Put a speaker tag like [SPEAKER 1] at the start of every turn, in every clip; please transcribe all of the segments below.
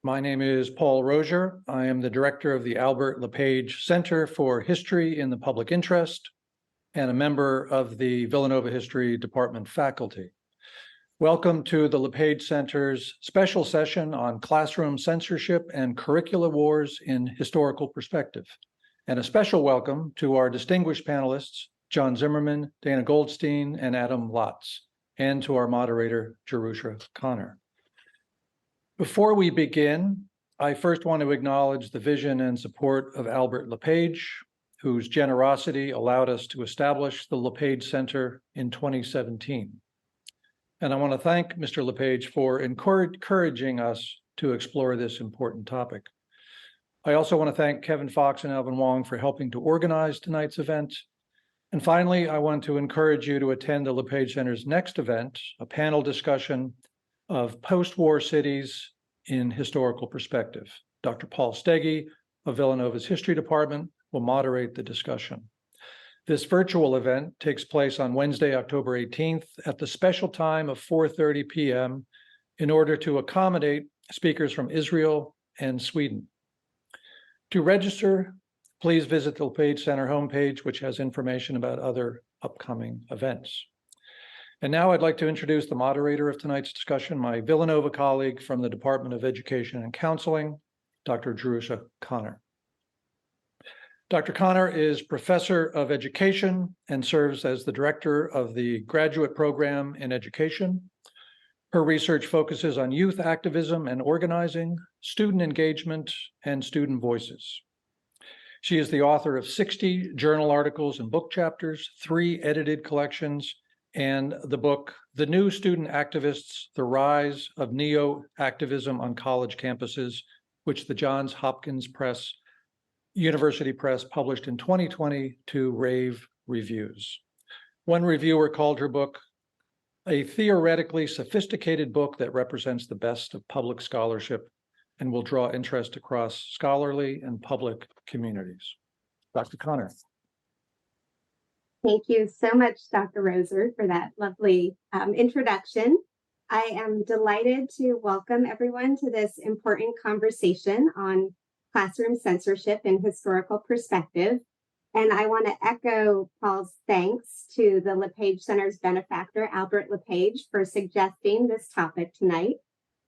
[SPEAKER 1] My name is Paul Rozier. I am the director of the Albert Lepage Center for History in the Public Interest and a member of the Villanova History Department faculty. Welcome to the Lepage Center's special session on classroom censorship and curricula wars in historical perspective. And a special welcome to our distinguished panelists, John Zimmerman, Dana Goldstein, and Adam Lotz, and to our moderator, Jerusha Connor. Before we begin, I first want to acknowledge the vision and support of Albert Lepage, whose generosity allowed us to establish the Lepage Center in 2017. And I want to thank Mr. Lepage for encouraging us to explore this important topic. I also want to thank Kevin Fox and Alvin Wong for helping to organize tonight's event. And finally, I want to encourage you to attend the Lepage Center's next event, a panel discussion of post-war cities in historical perspective. Dr. Paul Steggy of Villanova's History Department will moderate the discussion. This virtual event takes place on Wednesday, October 18th at the special time of 4:30 p.m. in order to accommodate speakers from Israel and Sweden. To register, please visit the Lepage Center homepage, which has information about other upcoming events. And now I'd like to introduce the moderator of tonight's discussion, my Villanova colleague from the Department of Education and Counseling, Dr. Jerusha Connor. Dr. Connor is Professor of Education and serves as the Director of the Graduate Program in Education. Her research focuses on youth activism and organizing, student engagement, and student voices. She is the author of 60 journal articles and book chapters, 3 edited collections, and the book, The New Student Activists, The Rise of Neo-Activism on College Campuses, which the Johns Hopkins University Press published in 2020 to rave reviews. One reviewer called her book a theoretically sophisticated book that represents the best of public scholarship and will draw interest across scholarly and public communities. Dr. Connor.
[SPEAKER 2] Thank you so much, Dr. Rozier, for that lovely introduction. I am delighted to welcome everyone to this important conversation on classroom censorship in historical perspective. And I want to echo Paul's thanks to the Lepage Center's benefactor, Albert Lepage, for suggesting this topic tonight.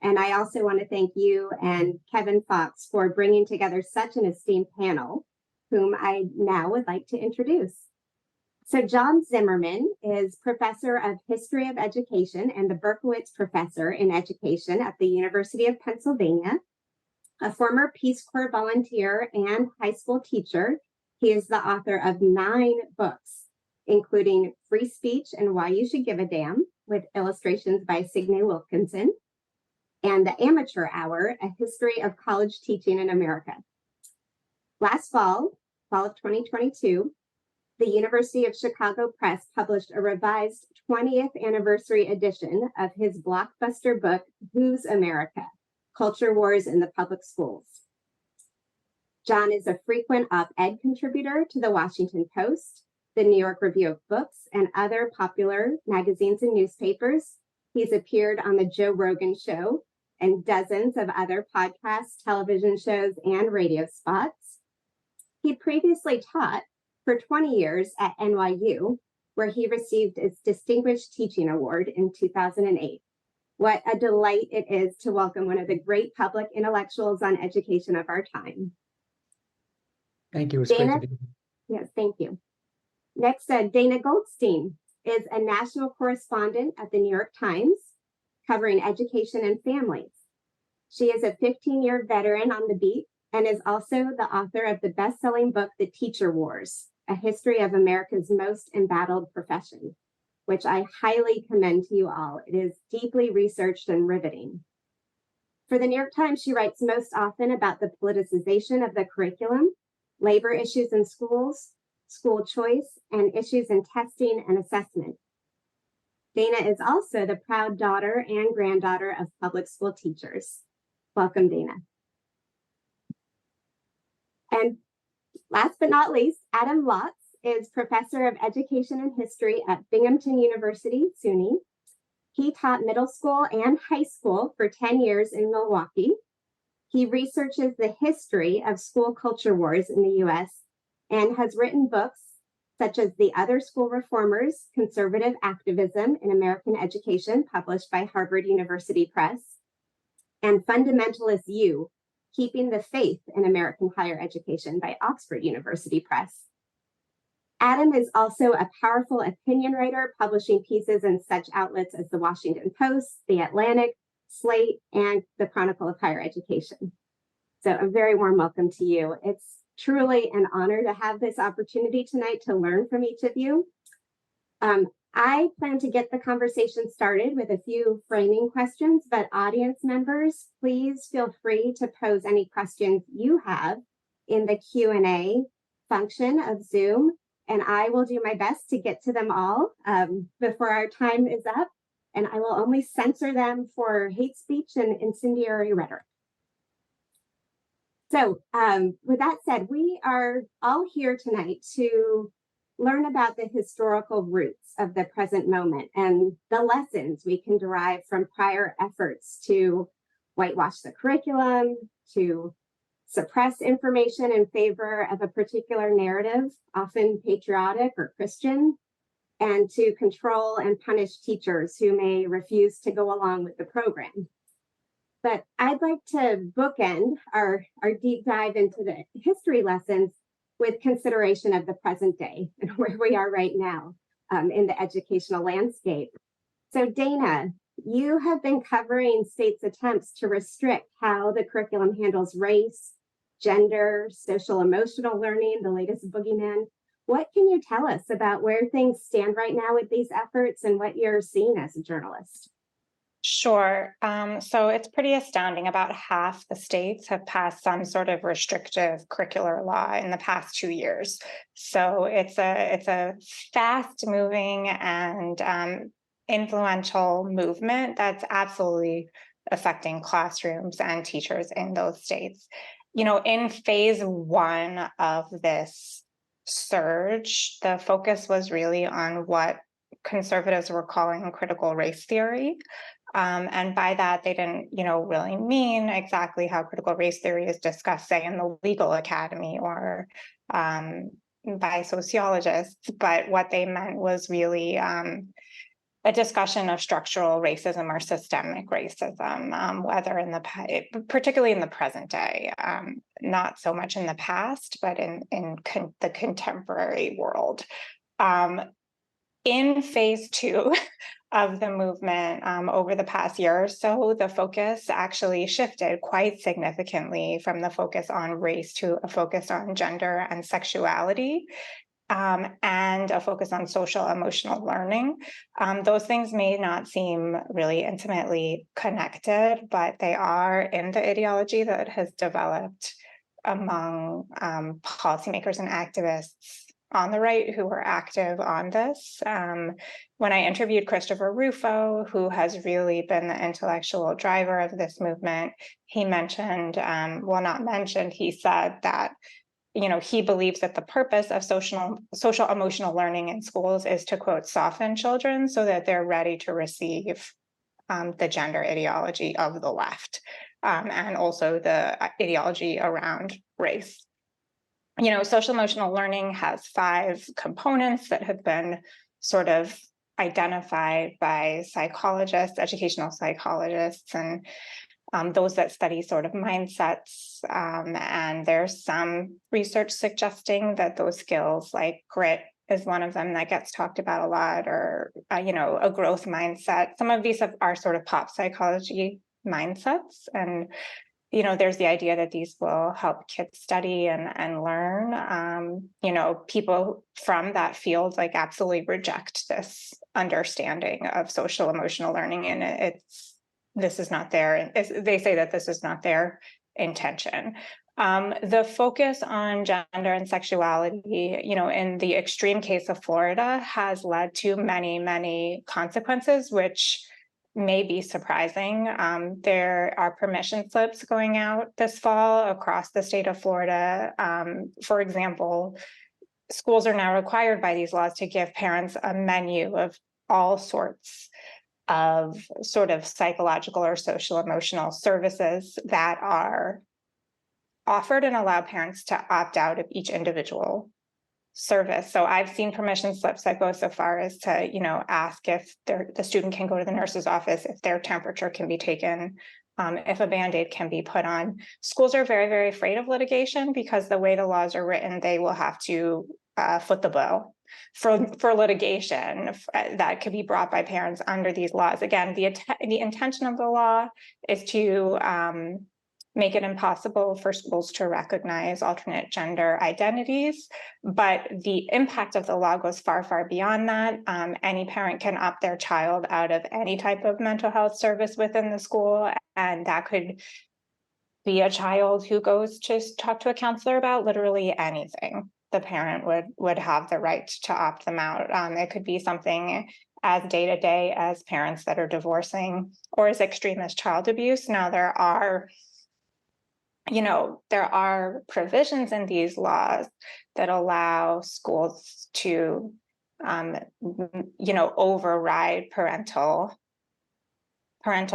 [SPEAKER 2] And I also want to thank you and Kevin Fox for bringing together such an esteemed panel, whom I now would like to introduce. So John Zimmerman is Professor of History of Education and the Berkowitz Professor in Education at the University of Pennsylvania. A former Peace Corps volunteer and high school teacher, he is the author of 9 books, including Free Speech and Why You Should Give a Damn, with illustrations by Signe Wilkinson, and The Amateur Hour, A History of College Teaching in America. Last fall of 2022, the University of Chicago Press published a revised 20th anniversary edition of his blockbuster book, Who's America? Culture Wars in the Public Schools. John is a frequent op-ed contributor to the Washington Post, the New York Review of Books, and other popular magazines and newspapers. He's appeared on the Joe Rogan Show and dozens of other podcasts, television shows, and radio spots. He previously taught for 20 years at NYU, where he received its Distinguished Teaching Award in 2008. What a delight it is to welcome one of the great public intellectuals on education of our time.
[SPEAKER 3] Thank you. It's
[SPEAKER 2] Dana,
[SPEAKER 3] great to be here.
[SPEAKER 2] Yes, thank you. Next, Dana Goldstein is a national correspondent at the New York Times, covering education and families. She is a 15-year veteran on the beat and is also the author of the best-selling book, The Teacher Wars, A History of America's Most Embattled Profession, which I highly commend to you all. It is deeply researched and riveting. For the New York Times, she writes most often about the politicization of the curriculum, labor issues in schools, school choice, and issues in testing and assessment. Dana is also the proud daughter and granddaughter of public school teachers. Welcome, Dana. And last but not least, Adam Lotz is Professor of Education and History at Binghamton University, SUNY. He taught middle school and high school for 10 years in Milwaukee. He researches the history of school culture wars in the US and has written books such as The Other School Reformers, Conservative Activism in American Education, published by Harvard University Press, and Fundamentalist You, Keeping the Faith in American Higher Education by Oxford University Press. Adam is also a powerful opinion writer, publishing pieces in such outlets as the Washington Post, The Atlantic, Slate, and the Chronicle of Higher Education. So a very warm welcome to you. It's truly an honor to have this opportunity tonight to learn from each of you. I plan to get the conversation started with a few framing questions, but audience members, please feel free to pose any questions you have in the Q&A function of Zoom, and I will do my best to get to them all before our time is up, and I will only censor them for hate speech and incendiary rhetoric. So with that said, we are all here tonight to learn about the historical roots of the present moment and the lessons we can derive from prior efforts to whitewash the curriculum, to suppress information in favor of a particular narrative, often patriotic or Christian, and to control and punish teachers who may refuse to go along with the program. But I'd like to bookend our deep dive into the history lessons with consideration of the present day and where we are right now in the educational landscape. So Dana, you have been covering states' attempts to restrict how the curriculum handles race, gender, social emotional learning, the latest boogeyman. What can you tell us about where things stand right now with these efforts and what you're seeing as a journalist?
[SPEAKER 4] Sure. So it's pretty astounding. About half the states have passed some sort of restrictive curricular law in the past 2 years. So it's a fast-moving and influential movement that's absolutely affecting classrooms and teachers in those states. You know, in phase one of this surge, the focus was really on what conservatives were calling critical race theory. And by that, they didn't, really mean exactly how critical race theory is discussed, say, in the legal academy or by sociologists. But what they meant was really a discussion of structural racism or systemic racism, whether particularly in the present day, not so much in the past, but in the contemporary world. In phase two of the movement over the past year or so, the focus actually shifted quite significantly from the focus on race to a focus on gender and sexuality, and a focus on social emotional learning. Those things may not seem really intimately connected, but they are in the ideology that has developed among policymakers and activists on the right who were active on this. When I interviewed Christopher Rufo, who has really been the intellectual driver of this movement, he mentioned, he said that, he believes that the purpose of social emotional learning in schools is to, quote, soften children so that they're ready to receive the gender ideology of the left, and also the ideology around race. Social emotional learning has 5 components that have been sort of identified by psychologists, educational psychologists, and those that study sort of mindsets. And there's some research suggesting that those skills like grit is one of them that gets talked about a lot, or, a growth mindset. Some of these are sort of pop psychology mindsets. And there's the idea that these will help kids study and learn. People from that field absolutely reject this understanding of social emotional learning, and this is not their. They say that this is not their intention. The focus on gender and sexuality, in the extreme case of Florida, has led to many, many consequences, which may be surprising. There are permission slips going out this fall across the state of Florida. For example, schools are now required by these laws to give parents a menu of all sorts of sort of psychological or social emotional services that are offered and allow parents to opt out of each individual service. So I've seen permission slips that go so far as to, ask if the student can go to the nurse's office, if their temperature can be taken, if a Band-Aid can be put on. Schools are very, very afraid of litigation because the way the laws are written, they will have to foot the bill for litigation that could be brought by parents under these laws. Again, the intention of the law is to make it impossible for schools to recognize alternate gender identities, but the impact of the law goes far, far beyond that. Any parent can opt their child out of any type of mental health service within the school, and that could be a child who goes to talk to a counselor about literally anything. The parent would have the right to opt them out. It could be something as day-to-day as parents that are divorcing, or as extreme as child abuse. Now, there are provisions in these laws that allow schools to, override parental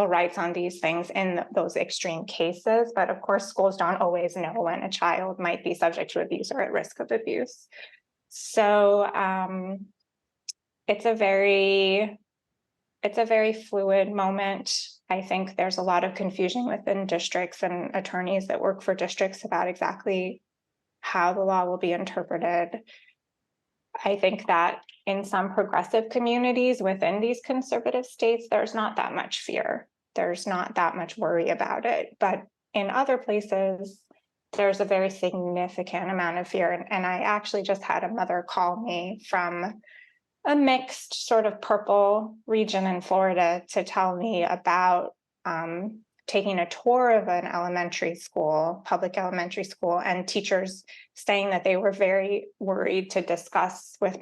[SPEAKER 4] rights on these things in those extreme cases. But of course, schools don't always know when a child might be subject to abuse or at risk of abuse. So it's a very fluid moment. I think there's a lot of confusion within districts and attorneys that work for districts about exactly how the law will be interpreted. I think that in some progressive communities within these conservative states, there's not that much fear. There's not that much worry about it. But in other places, there's a very significant amount of fear. And I actually just had a mother call me from a mixed sort of purple region in Florida to tell me about taking a tour of an public elementary school, and teachers saying that they were very worried to discuss with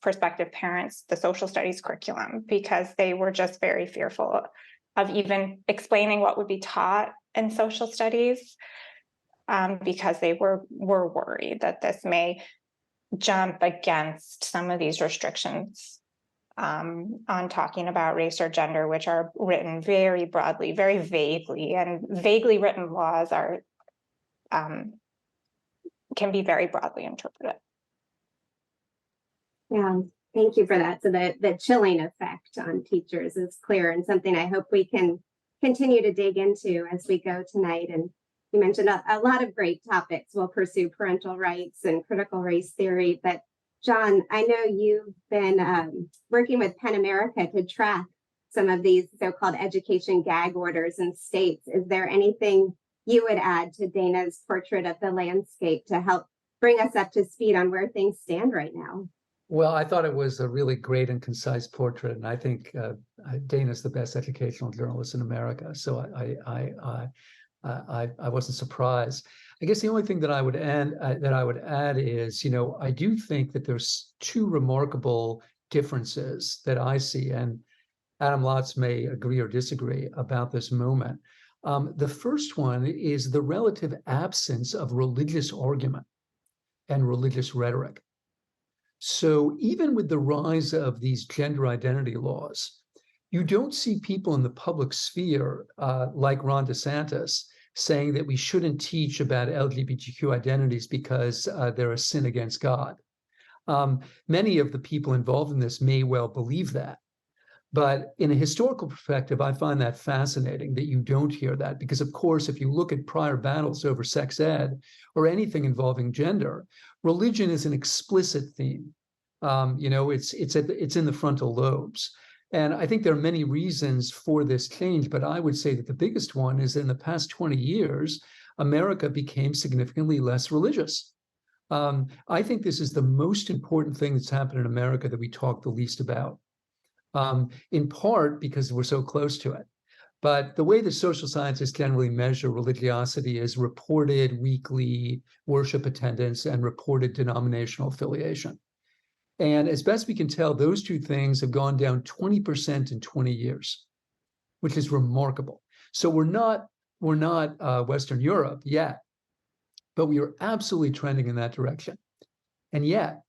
[SPEAKER 4] prospective parents, the social studies curriculum, because they were just very fearful of even explaining what would be taught in social studies, because they were worried that this may jump against some of these restrictions on talking about race or gender, which are written very broadly, very vaguely, and vaguely written laws can be very broadly interpreted.
[SPEAKER 2] Yeah, thank you for that. So the chilling effect on teachers is clear, and something I hope we can continue to dig into as we go tonight. And you mentioned a lot of great topics. We'll pursue parental rights and critical race theory. But John, I know you've been working with PEN America to track some of these so-called education gag orders in states. Is there anything you would add to Dana's portrait of the landscape to help bring us up to speed on where things stand right now?
[SPEAKER 3] Well, I thought it was a really great and concise portrait, and I think Dana's the best educational journalist in America. So I wasn't surprised. I guess the only thing that I would add is, I do think that there's two remarkable differences that I see, and Adam Lotz may agree or disagree about this movement. The first one is the relative absence of religious argument and religious rhetoric. So even with the rise of these gender identity laws, you don't see people in the public sphere like Ron DeSantis saying that we shouldn't teach about LGBTQ identities because they're a sin against God. Many of the people involved in this may well believe that. But in a historical perspective, I find that fascinating that you don't hear that, because, of course, if you look at prior battles over sex ed or anything involving gender, religion is an explicit theme. It's in the frontal lobes. And I think there are many reasons for this change, but I would say that the biggest one is in the past 20 years, America became significantly less religious. I think this is the most important thing that's happened in America that we talk the least about, in part because we're so close to it. But the way that social scientists generally measure religiosity is reported weekly worship attendance and reported denominational affiliation. And as best we can tell, those two things have gone down 20% in 20 years, which is remarkable. So we're not Western Europe yet, but we are absolutely trending in that direction. And yet,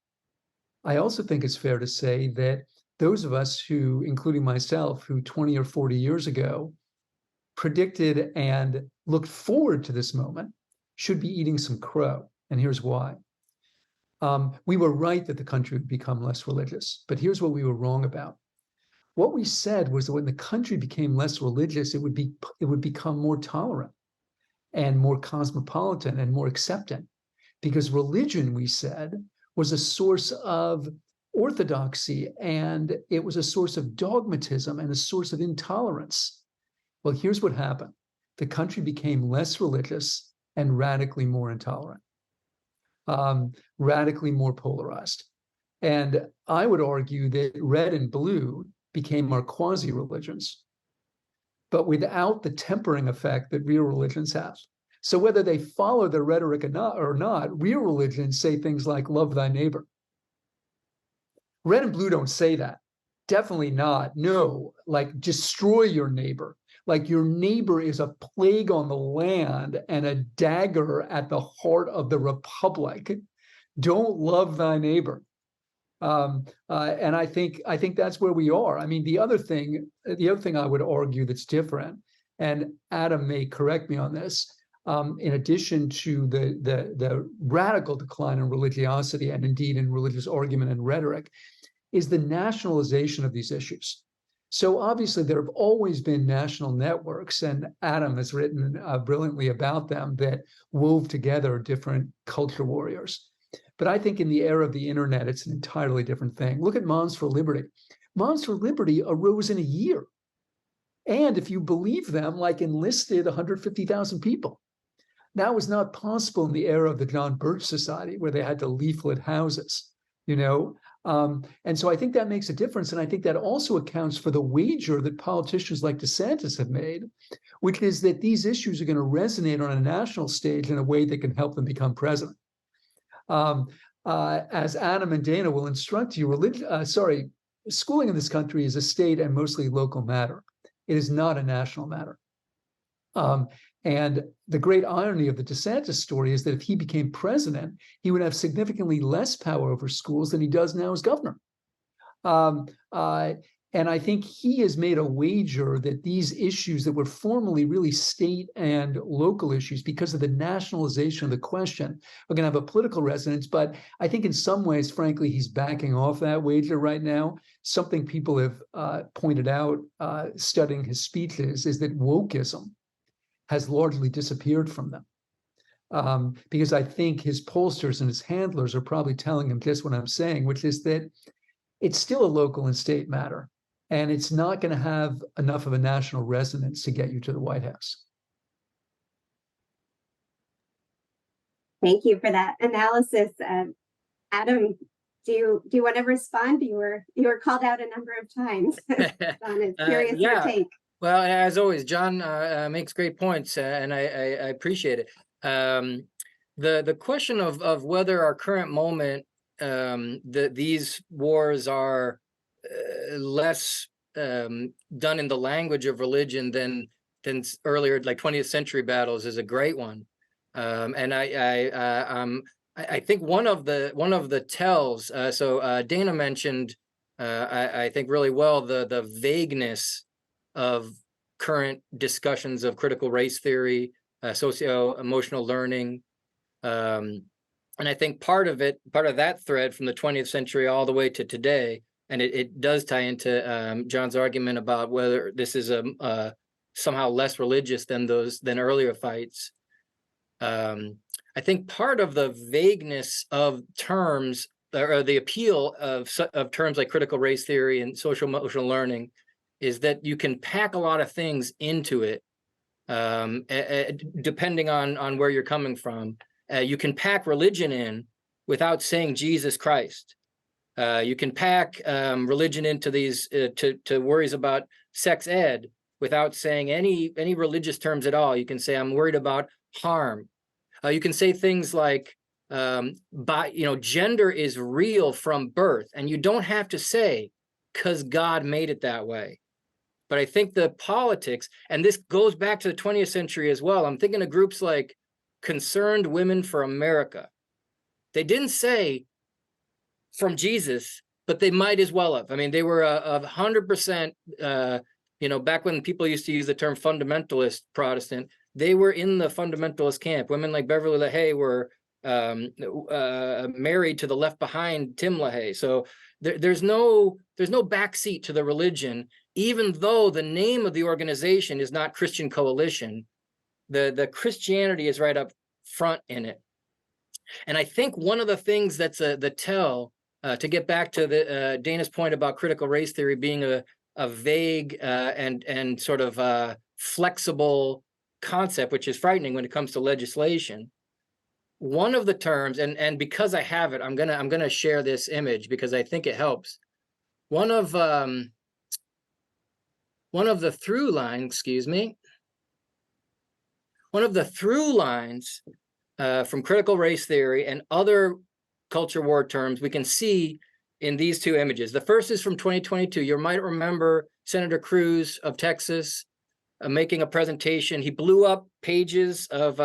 [SPEAKER 3] I also think it's fair to say that those of us who, including myself, who 20 or 40 years ago predicted and looked forward to this moment should be eating some crow. And here's why. We were right that the country would become less religious, but here's what we were wrong about. What we said was that when the country became less religious, it would become more tolerant and more cosmopolitan and more accepting, because religion, we said, was a source of orthodoxy, and it was a source of dogmatism and a source of intolerance. Well, here's what happened. The country became less religious and radically more intolerant, radically more polarized. And I would argue that red and blue became our quasi-religions, but without the tempering effect that real religions have. So whether they follow their rhetoric or not, real religions say things like, love thy neighbor. Red and blue don't say that. Definitely not. No, like destroy your neighbor. Like your neighbor is a plague on the land and a dagger at the heart of the republic. Don't love thy neighbor. And I think that's where we are. I mean, the other thing I would argue that's different, and Adam may correct me on this, in addition to the radical decline in religiosity and indeed in religious argument and rhetoric, is the nationalization of these issues. So obviously there have always been national networks, and Adam has written brilliantly about them, that wove together different culture warriors. But I think in the era of the internet, it's an entirely different thing. Look at Moms for Liberty. Moms for Liberty arose in a year. And if you believe them, like enlisted 150,000 people. That was not possible in the era of the John Birch Society, where they had to leaflet houses, you know? And so I think that makes a difference. And I think that also accounts for the wager that politicians like DeSantis have made, which is that these issues are going to resonate on a national stage in a way that can help them become president. As Adam and Dana will instruct you, schooling in this country is a state and mostly local matter. It is not a national matter. And the great irony of the DeSantis story is that if he became president, he would have significantly less power over schools than he does now as governor. And I think he has made a wager that these issues that were formerly really state and local issues, because of the nationalization of the question, are going to have a political resonance. But I think in some ways, frankly, he's backing off that wager right now. Something people have pointed out studying his speeches is that wokeism has largely disappeared from them. Because I think his pollsters and his handlers are probably telling him just what I'm saying, which is that it's still a local and state matter, and it's not going to have enough of a national resonance to get you to the White House.
[SPEAKER 2] Thank you for that analysis. Adam, do you want to respond? You were called out a number of times. John is curious your take.
[SPEAKER 5] Well, as always, John makes great points, and I appreciate it. The question of whether our current moment, these wars are less done in the language of religion than earlier, like 20th century battles, is a great one. And I think one of the tells. So Dana mentioned, I think really well, the vagueness of current discussions of critical race theory, socio-emotional learning. And I think part of that thread from the 20th century all the way to today, and it does tie into John's argument about whether this is somehow less religious than earlier fights. I think part of the vagueness of terms, or the appeal of terms like critical race theory and social-emotional learning, is that you can pack a lot of things into it, depending on where you're coming from. You can pack religion in without saying Jesus Christ. You can pack religion into these to worries about sex ed without saying any religious terms at all. You can say, I'm worried about harm. You can say things like, gender is real from birth, and you don't have to say, because God made it that way. But I think the politics, and this goes back to the 20th century as well. I'm thinking of groups like Concerned Women for America. They didn't say from Jesus, but they might as well have. I mean, they were 100%, back when people used to use the term fundamentalist Protestant, they were in the fundamentalist camp. Women like Beverly LaHaye were married to the Left Behind Tim LaHaye. So there's no backseat to the religion, even though the name of the organization is not Christian Coalition. The Christianity is right up front in it. And I think one of the things that's the tell, to get back to the Dana's point about critical race theory being a vague and sort of flexible concept, which is frightening when it comes to legislation. One of the terms, and because I have it, I'm gonna share this image because I think it helps. One of the through lines, one of the through lines from critical race theory and other culture war terms we can see in these two images. The first is from 2022. You might remember Senator Cruz of Texas making a presentation. He blew up pages of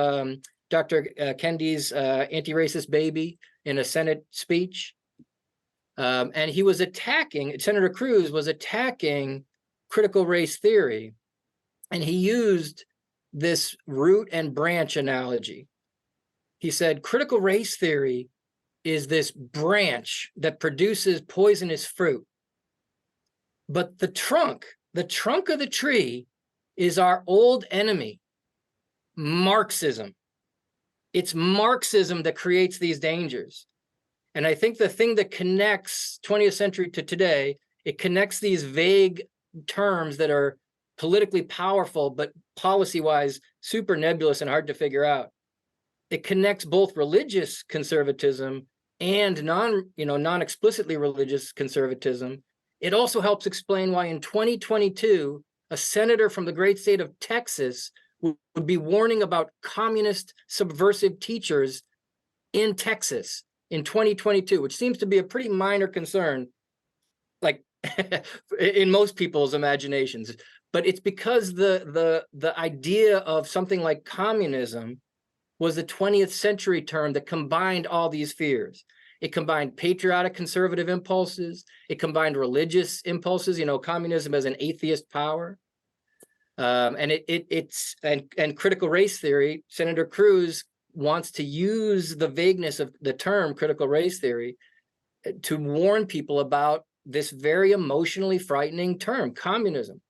[SPEAKER 5] Dr. Kendi's anti-racist baby in a Senate speech. And he was attacking, Senator Cruz was attacking critical race theory. And he used this root and branch analogy. He said, critical race theory is this branch that produces poisonous fruit. But the trunk of the tree is our old enemy, Marxism. It's Marxism that creates these dangers. And I think the thing that connects 20th century to today, it connects these vague terms that are politically powerful, but policy-wise super nebulous and hard to figure out. It connects both religious conservatism and non-explicitly religious conservatism. It also helps explain why in 2022, a senator from the great state of Texas would be warning about communist subversive teachers in Texas in 2022, which seems to be a pretty minor concern, like in most people's imaginations. But it's because the idea of something like communism was the 20th century term that combined all these fears. It combined patriotic conservative impulses. It combined religious impulses, communism as an atheist power. And critical race theory, Senator Cruz wants to use the vagueness of the term critical race theory to warn people about this very emotionally frightening term, communism.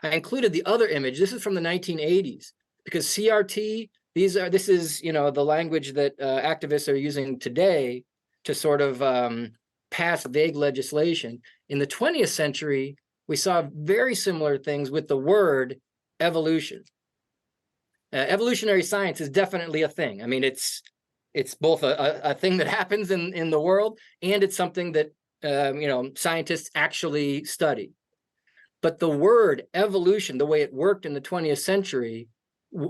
[SPEAKER 5] I included the other image. This is from the 1980s because CRT, this is the language that activists are using today to sort of pass vague legislation. In the 20th century, we saw very similar things with the word evolution. Evolutionary science is definitely a thing. I mean, it's both a thing that happens in the world, and it's something that scientists actually study. But the word evolution, the way it worked in the 20th century,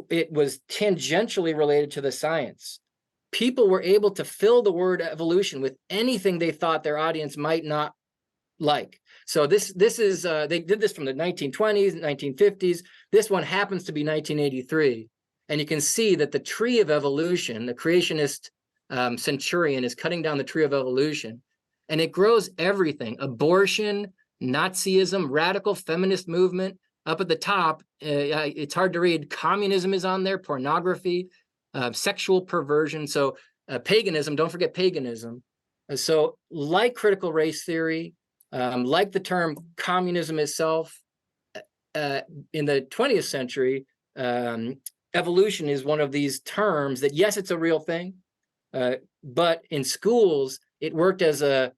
[SPEAKER 5] it was tangentially related to the science. People were able to fill the word evolution with anything they thought their audience might not like. So this is they did this from the 1920s, 1950s. This one happens to be 1983. And you can see that the tree of evolution, the creationist centurion is cutting down the tree of evolution. And it grows everything: abortion, Nazism, radical feminist movement. Up at the top, it's hard to read. Communism is on there, pornography, sexual perversion. So paganism, don't forget paganism. So like critical race theory, like the term communism itself, in the 20th century, evolution is one of these terms that, yes, it's a real thing, but in schools, it worked as an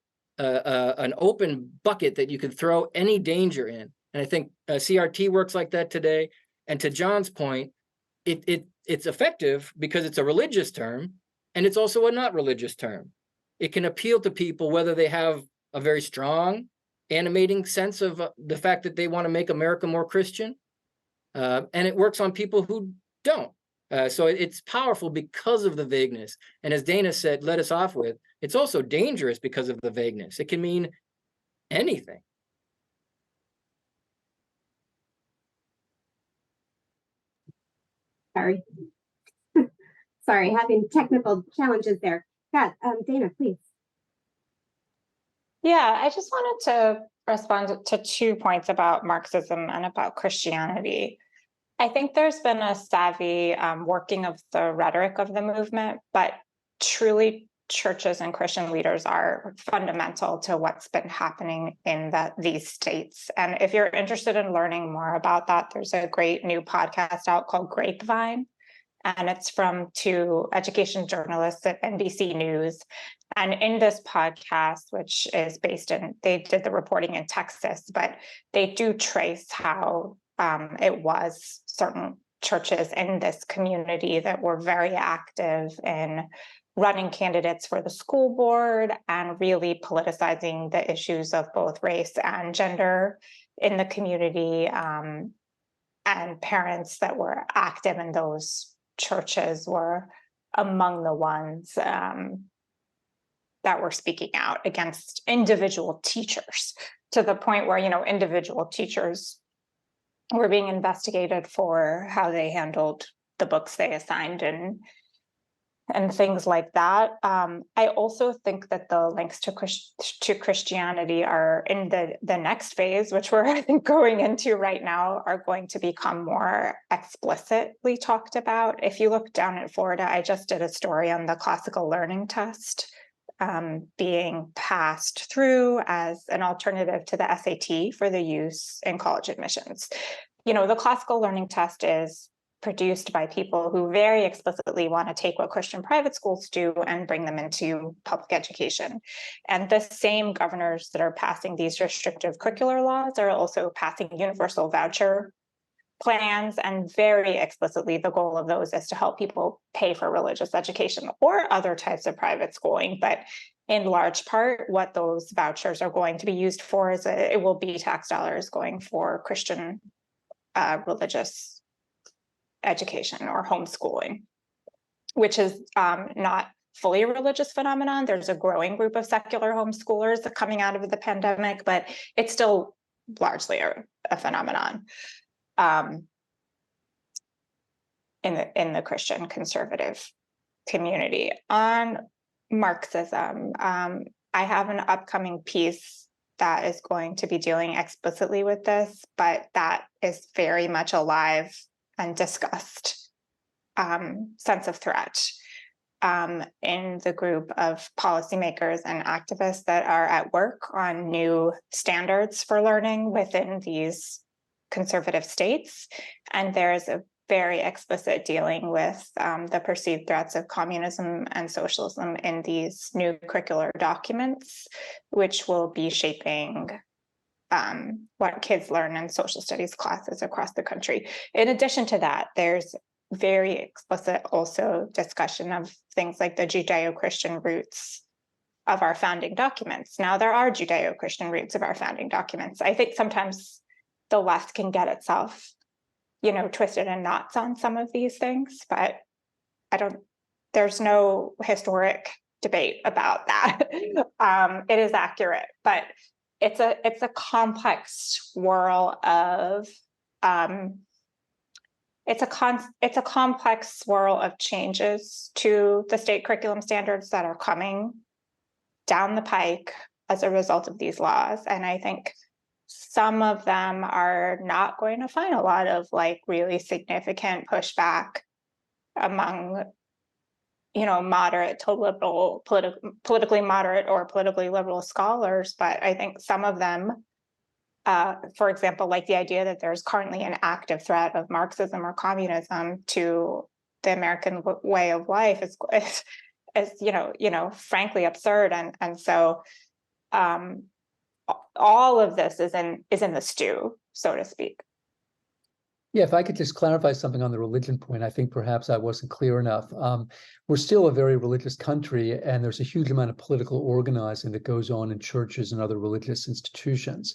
[SPEAKER 5] open bucket that you could throw any danger in. And I think CRT works like that today. And to John's point, it's effective because it's a religious term, and it's also a not religious term. It can appeal to people whether they have a very strong, animating sense of the fact that they want to make America more Christian, and it works on people who don't. So it's powerful because of the vagueness. And as Dana said, let us off with, it's also dangerous because of the vagueness. It can mean anything.
[SPEAKER 2] Sorry. Sorry, having technical challenges there. Yeah, Dana, please.
[SPEAKER 4] Yeah, I just wanted to respond to 2 points about Marxism and about Christianity. I think there's been a savvy working of the rhetoric of the movement, but truly churches and Christian leaders are fundamental to what's been happening in these states. And if you're interested in learning more about that, there's a great new podcast out called Grapevine. And it's from 2 education journalists at NBC News. And in this podcast, which is they did the reporting in Texas, but they do trace how it was certain churches in this community that were very active in running candidates for the school board and really politicizing the issues of both race and gender in the community, and parents that were active in those churches were among the ones that were speaking out against individual teachers, to the point where, individual teachers were being investigated for how they handled the books they assigned and things like that. I also think that the links to Christianity are in the next phase, which we're, I think, going into right now, are going to become more explicitly talked about. If you look down in Florida, I just did a story on the classical learning test being passed through as an alternative to the SAT for the use in college admissions. The classical learning test is produced by people who very explicitly want to take what Christian private schools do and bring them into public education. And the same governors that are passing these restrictive curricular laws are also passing universal voucher plans, and very explicitly the goal of those is to help people pay for religious education or other types of private schooling. But in large part, what those vouchers are going to be used for is it will be tax dollars going for Christian religious education or homeschooling, which is not fully a religious phenomenon. There's a growing group of secular homeschoolers coming out of the pandemic, but it's still largely a phenomenon in the Christian conservative community. On Marxism, I have an upcoming piece that is going to be dealing explicitly with this, but that is very much alive and discussed sense of threat in the group of policymakers and activists that are at work on new standards for learning within these conservative states. And there's a very explicit dealing with the perceived threats of communism and socialism in these new curricular documents, which will be shaping what kids learn in social studies classes across the country. In addition to that, there's very explicit also discussion of things like the Judeo-Christian roots of our founding documents. Now, there are Judeo-Christian roots of our founding documents. I think sometimes the left can get itself, twisted in knots on some of these things, but there's no historic debate about that. It is accurate, but it's a complex swirl of it's a complex swirl of changes to the state curriculum standards that are coming down the pike as a result of these laws. And I think some of them are not going to find a lot of really significant pushback among moderate to liberal, politically moderate or politically liberal scholars. But I think some of them, for example, like the idea that there's currently an active threat of Marxism or communism to the American way of life is frankly absurd. And so all of this is in the stew, so to speak.
[SPEAKER 3] Yeah, if I could just clarify something on the religion point, I think perhaps I wasn't clear enough. We're still a very religious country, and there's a huge amount of political organizing that goes on in churches and other religious institutions.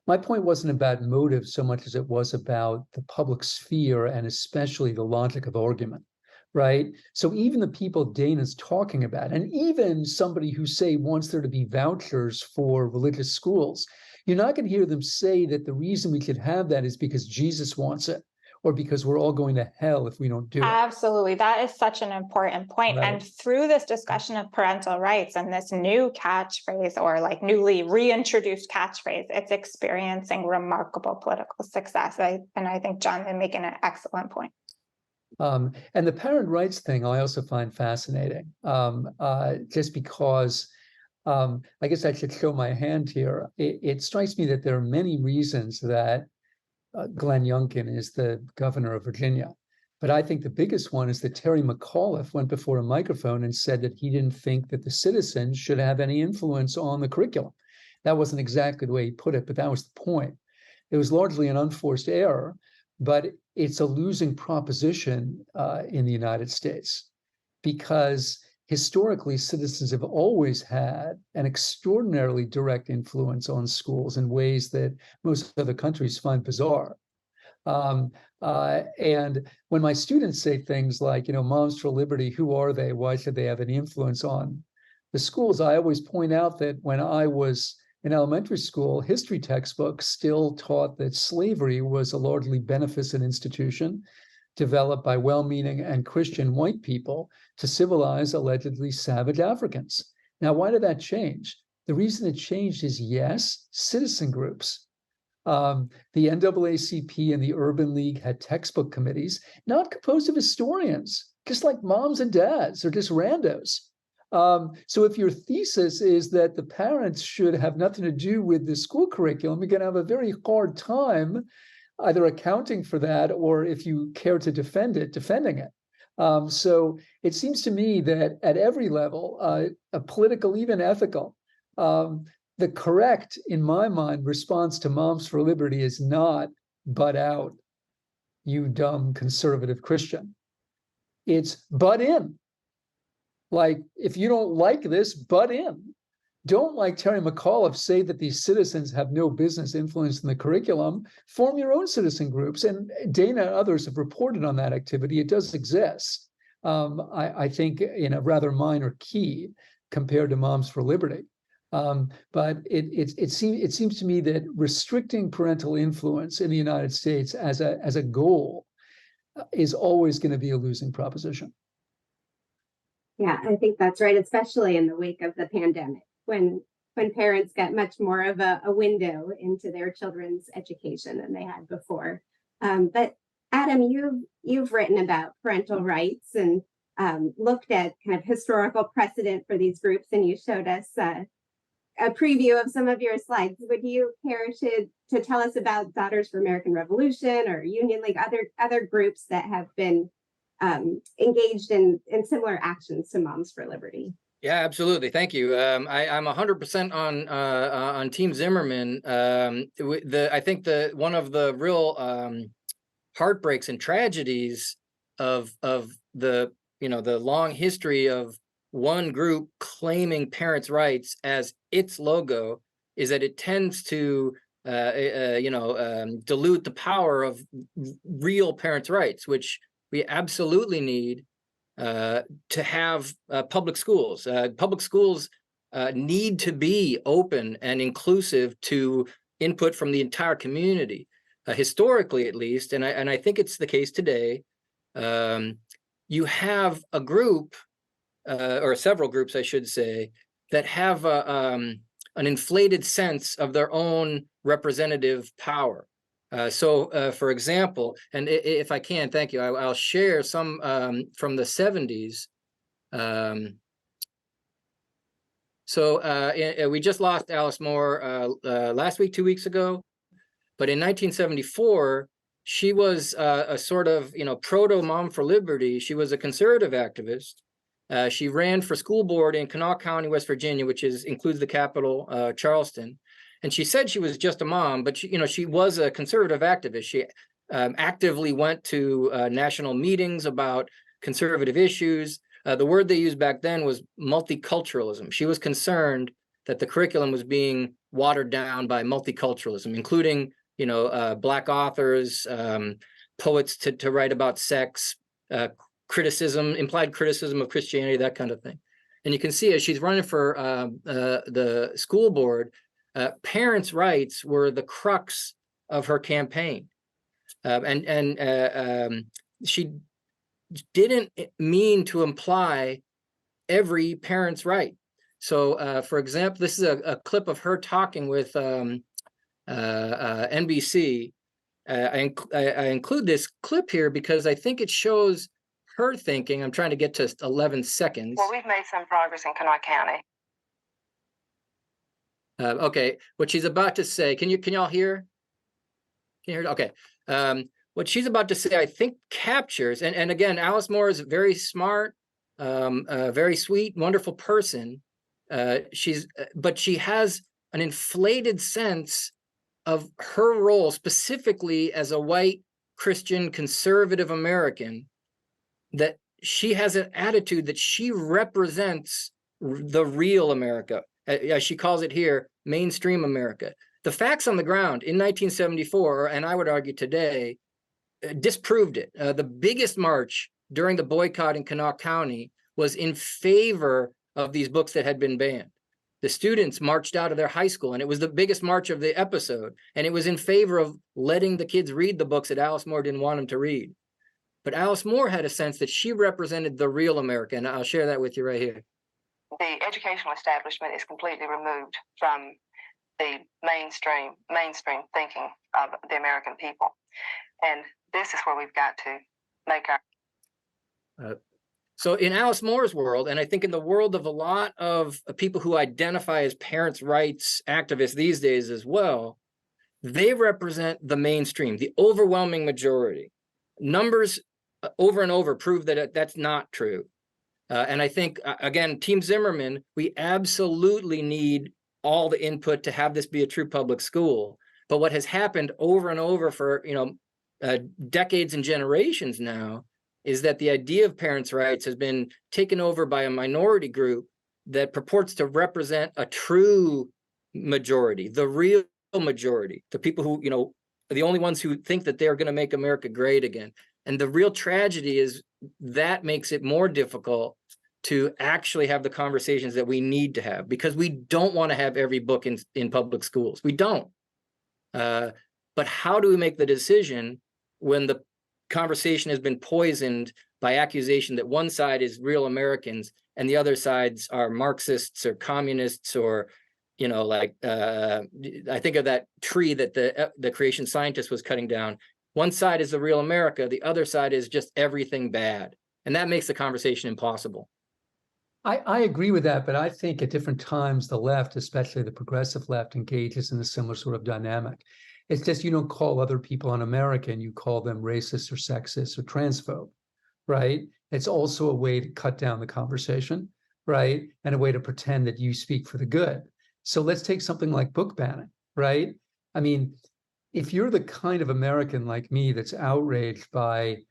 [SPEAKER 3] My point wasn't about motive so much as it was about the public sphere and especially the logic of argument, right? So even the people Dana's talking about, and even somebody who wants there to be vouchers for religious schools, you're not going to hear them say that the reason we should have that is because Jesus wants it, or because we're all going to hell if we don't do it.
[SPEAKER 4] Absolutely. That is such an important point.
[SPEAKER 3] Right.
[SPEAKER 4] And through this discussion of parental rights and this new catchphrase, or like newly reintroduced catchphrase, it's experiencing remarkable political success. And I think John is making an excellent point.
[SPEAKER 3] And the parent rights thing I also find fascinating, just because I guess I should show my hand here. It strikes me that there are many reasons that Glenn Youngkin is the governor of Virginia. But I think the biggest one is that Terry McAuliffe went before a microphone and said that he didn't think that the citizens should have any influence on the curriculum. That wasn't exactly the way he put it, but that was the point. It was largely an unforced error, but it's a losing proposition in the United States, because historically citizens have always had an extraordinarily direct influence on schools in ways that most other countries find bizarre. And when my students say things like, Moms for Liberty, who are they? Why should they have any influence on the schools? I always point out that when I was in elementary school, history textbooks still taught that slavery was a largely beneficent institution developed by well-meaning and Christian white people to civilize allegedly savage Africans. Now, why did that change? The reason it changed is, yes, citizen groups. The NAACP and the Urban League had textbook committees, not composed of historians, just like moms and dads or just randos. So if your thesis is that the parents should have nothing to do with the school curriculum, you're going to have a very hard time either accounting for that, or if you care to defend it, defending it. So it seems to me that at every level, a political, even ethical, the correct, in my mind, response to Moms for Liberty is not butt out, you dumb conservative Christian. It's butt in. Like, if you don't like this, butt in. Don't, like Terry McAuliffe, say that these citizens have no business influencing the curriculum. Form your own citizen groups. And Dana and others have reported on that activity. It does exist, I think, in a rather minor key compared to Moms for Liberty. But it seems to me that restricting parental influence in the United States as a goal is always going to be a losing proposition.
[SPEAKER 2] Yeah, I think that's right, especially in the wake of the pandemic, when parents get much more of a window into their children's education than they had before. But Adam, you've written about parental rights and looked at kind of historical precedent for these groups, and you showed us a preview of some of your slides. Would you care to tell us about Daughters for American Revolution or Union League, other groups that have been engaged in similar actions to Moms for Liberty?
[SPEAKER 5] Yeah, absolutely. Thank you. I'm 100% on Team Zimmerman. I think one of the real heartbreaks and tragedies of the long history of one group claiming parents' rights as its logo is that it tends to dilute the power of real parents' rights, which we absolutely need to have public schools. Public schools need to be open and inclusive to input from the entire community, historically at least, and I think it's the case today. You have a group, or several groups, I should say, that have an inflated sense of their own representative power. For example, and if I can, thank you, I'll share some from the 70s. We just lost Alice Moore last week, 2 weeks ago, but in 1974, she was a sort of, proto Mom for Liberty. She was a conservative activist. She ran for school board in Kanawha County, West Virginia, which includes the capital, Charleston. And she said she was just a mom, but she was a conservative activist. She actively went to national meetings about conservative issues. The word they used back then was multiculturalism. She was concerned that the curriculum was being watered down by multiculturalism, including Black authors, poets to write about sex, implied criticism of Christianity, that kind of thing. And you can see as she's running for the school board, parents' rights were the crux of her campaign. She didn't mean to imply every parent's right. So, for example, this is a clip of her talking with NBC. I include this clip here because I think it shows her thinking. I'm trying to get to 11 seconds.
[SPEAKER 6] Well, we've made some progress in Kanawha County.
[SPEAKER 5] Okay, what she's about to say, can y'all hear? Can you hear? Okay. What she's about to say, I think, captures, and again, Alice Moore is very smart, a very sweet, wonderful person. But she has an inflated sense of her role specifically as a white Christian conservative American, that she has an attitude that she represents the real America, as she calls it here, mainstream America. The facts on the ground in 1974, and I would argue today, disproved it. The biggest march during the boycott in Kanawha County was in favor of these books that had been banned. The students marched out of their high school, and it was the biggest march of the episode, and it was in favor of letting the kids read the books that Alice Moore didn't want them to read. But Alice Moore had a sense that she represented the real America, and I'll share that with you right here.
[SPEAKER 6] The educational establishment is completely removed from the mainstream thinking of the American people. And this is where we've got to make our...
[SPEAKER 5] So in Alice Moore's world, and I think in the world of a lot of people who identify as parents' rights activists these days as well, they represent the mainstream, the overwhelming majority. Numbers over and over prove that that's not true. And I think, again, Team Zimmerman, we absolutely need all the input to have this be a true public school. But what has happened over and over for, decades and generations now is that the idea of parents' rights has been taken over by a minority group that purports to represent a true majority, the real majority, the people who, are the only ones who think that they're going to make America great again. And the real tragedy is that makes it more difficult to actually have the conversations that we need to have, because we don't want to have every book in public schools. We don't. But how do we make the decision when the conversation has been poisoned by accusation that one side is real Americans and the other sides are Marxists or communists, or, I think of that tree that the creation scientist was cutting down. One side is the real America, the other side is just everything bad. And that makes the conversation impossible.
[SPEAKER 3] I agree with that, but I think at different times the left, especially the progressive left, engages in a similar sort of dynamic. It's just you don't call other people un-American, you call them racist or sexist or transphobe, right? It's also a way to cut down the conversation, right? And a way to pretend that you speak for the good. So let's take something like book banning, right? I mean, if you're the kind of American like me that's outraged by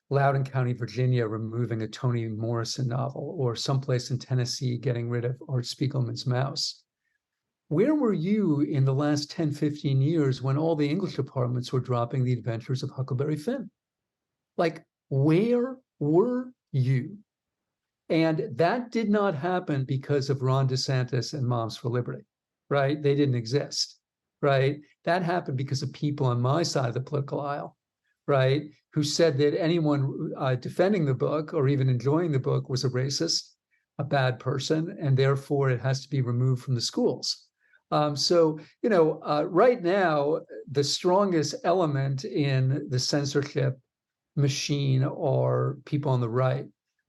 [SPEAKER 3] Loudoun County, Virginia, removing a Toni Morrison novel, or someplace in Tennessee getting rid of Art Spiegelman's Mouse, where were you in the last 10, 15 years when all the English departments were dropping The Adventures of Huckleberry Finn? Like, where were you? And that did not happen because of Ron DeSantis and Moms for Liberty, right? They didn't exist, right? That happened because of people on my side of the political aisle, right, who said that anyone defending the book or even enjoying the book was a racist, a bad person, and therefore it has to be removed from the schools. Right now, the strongest element in the censorship machine are people on the right.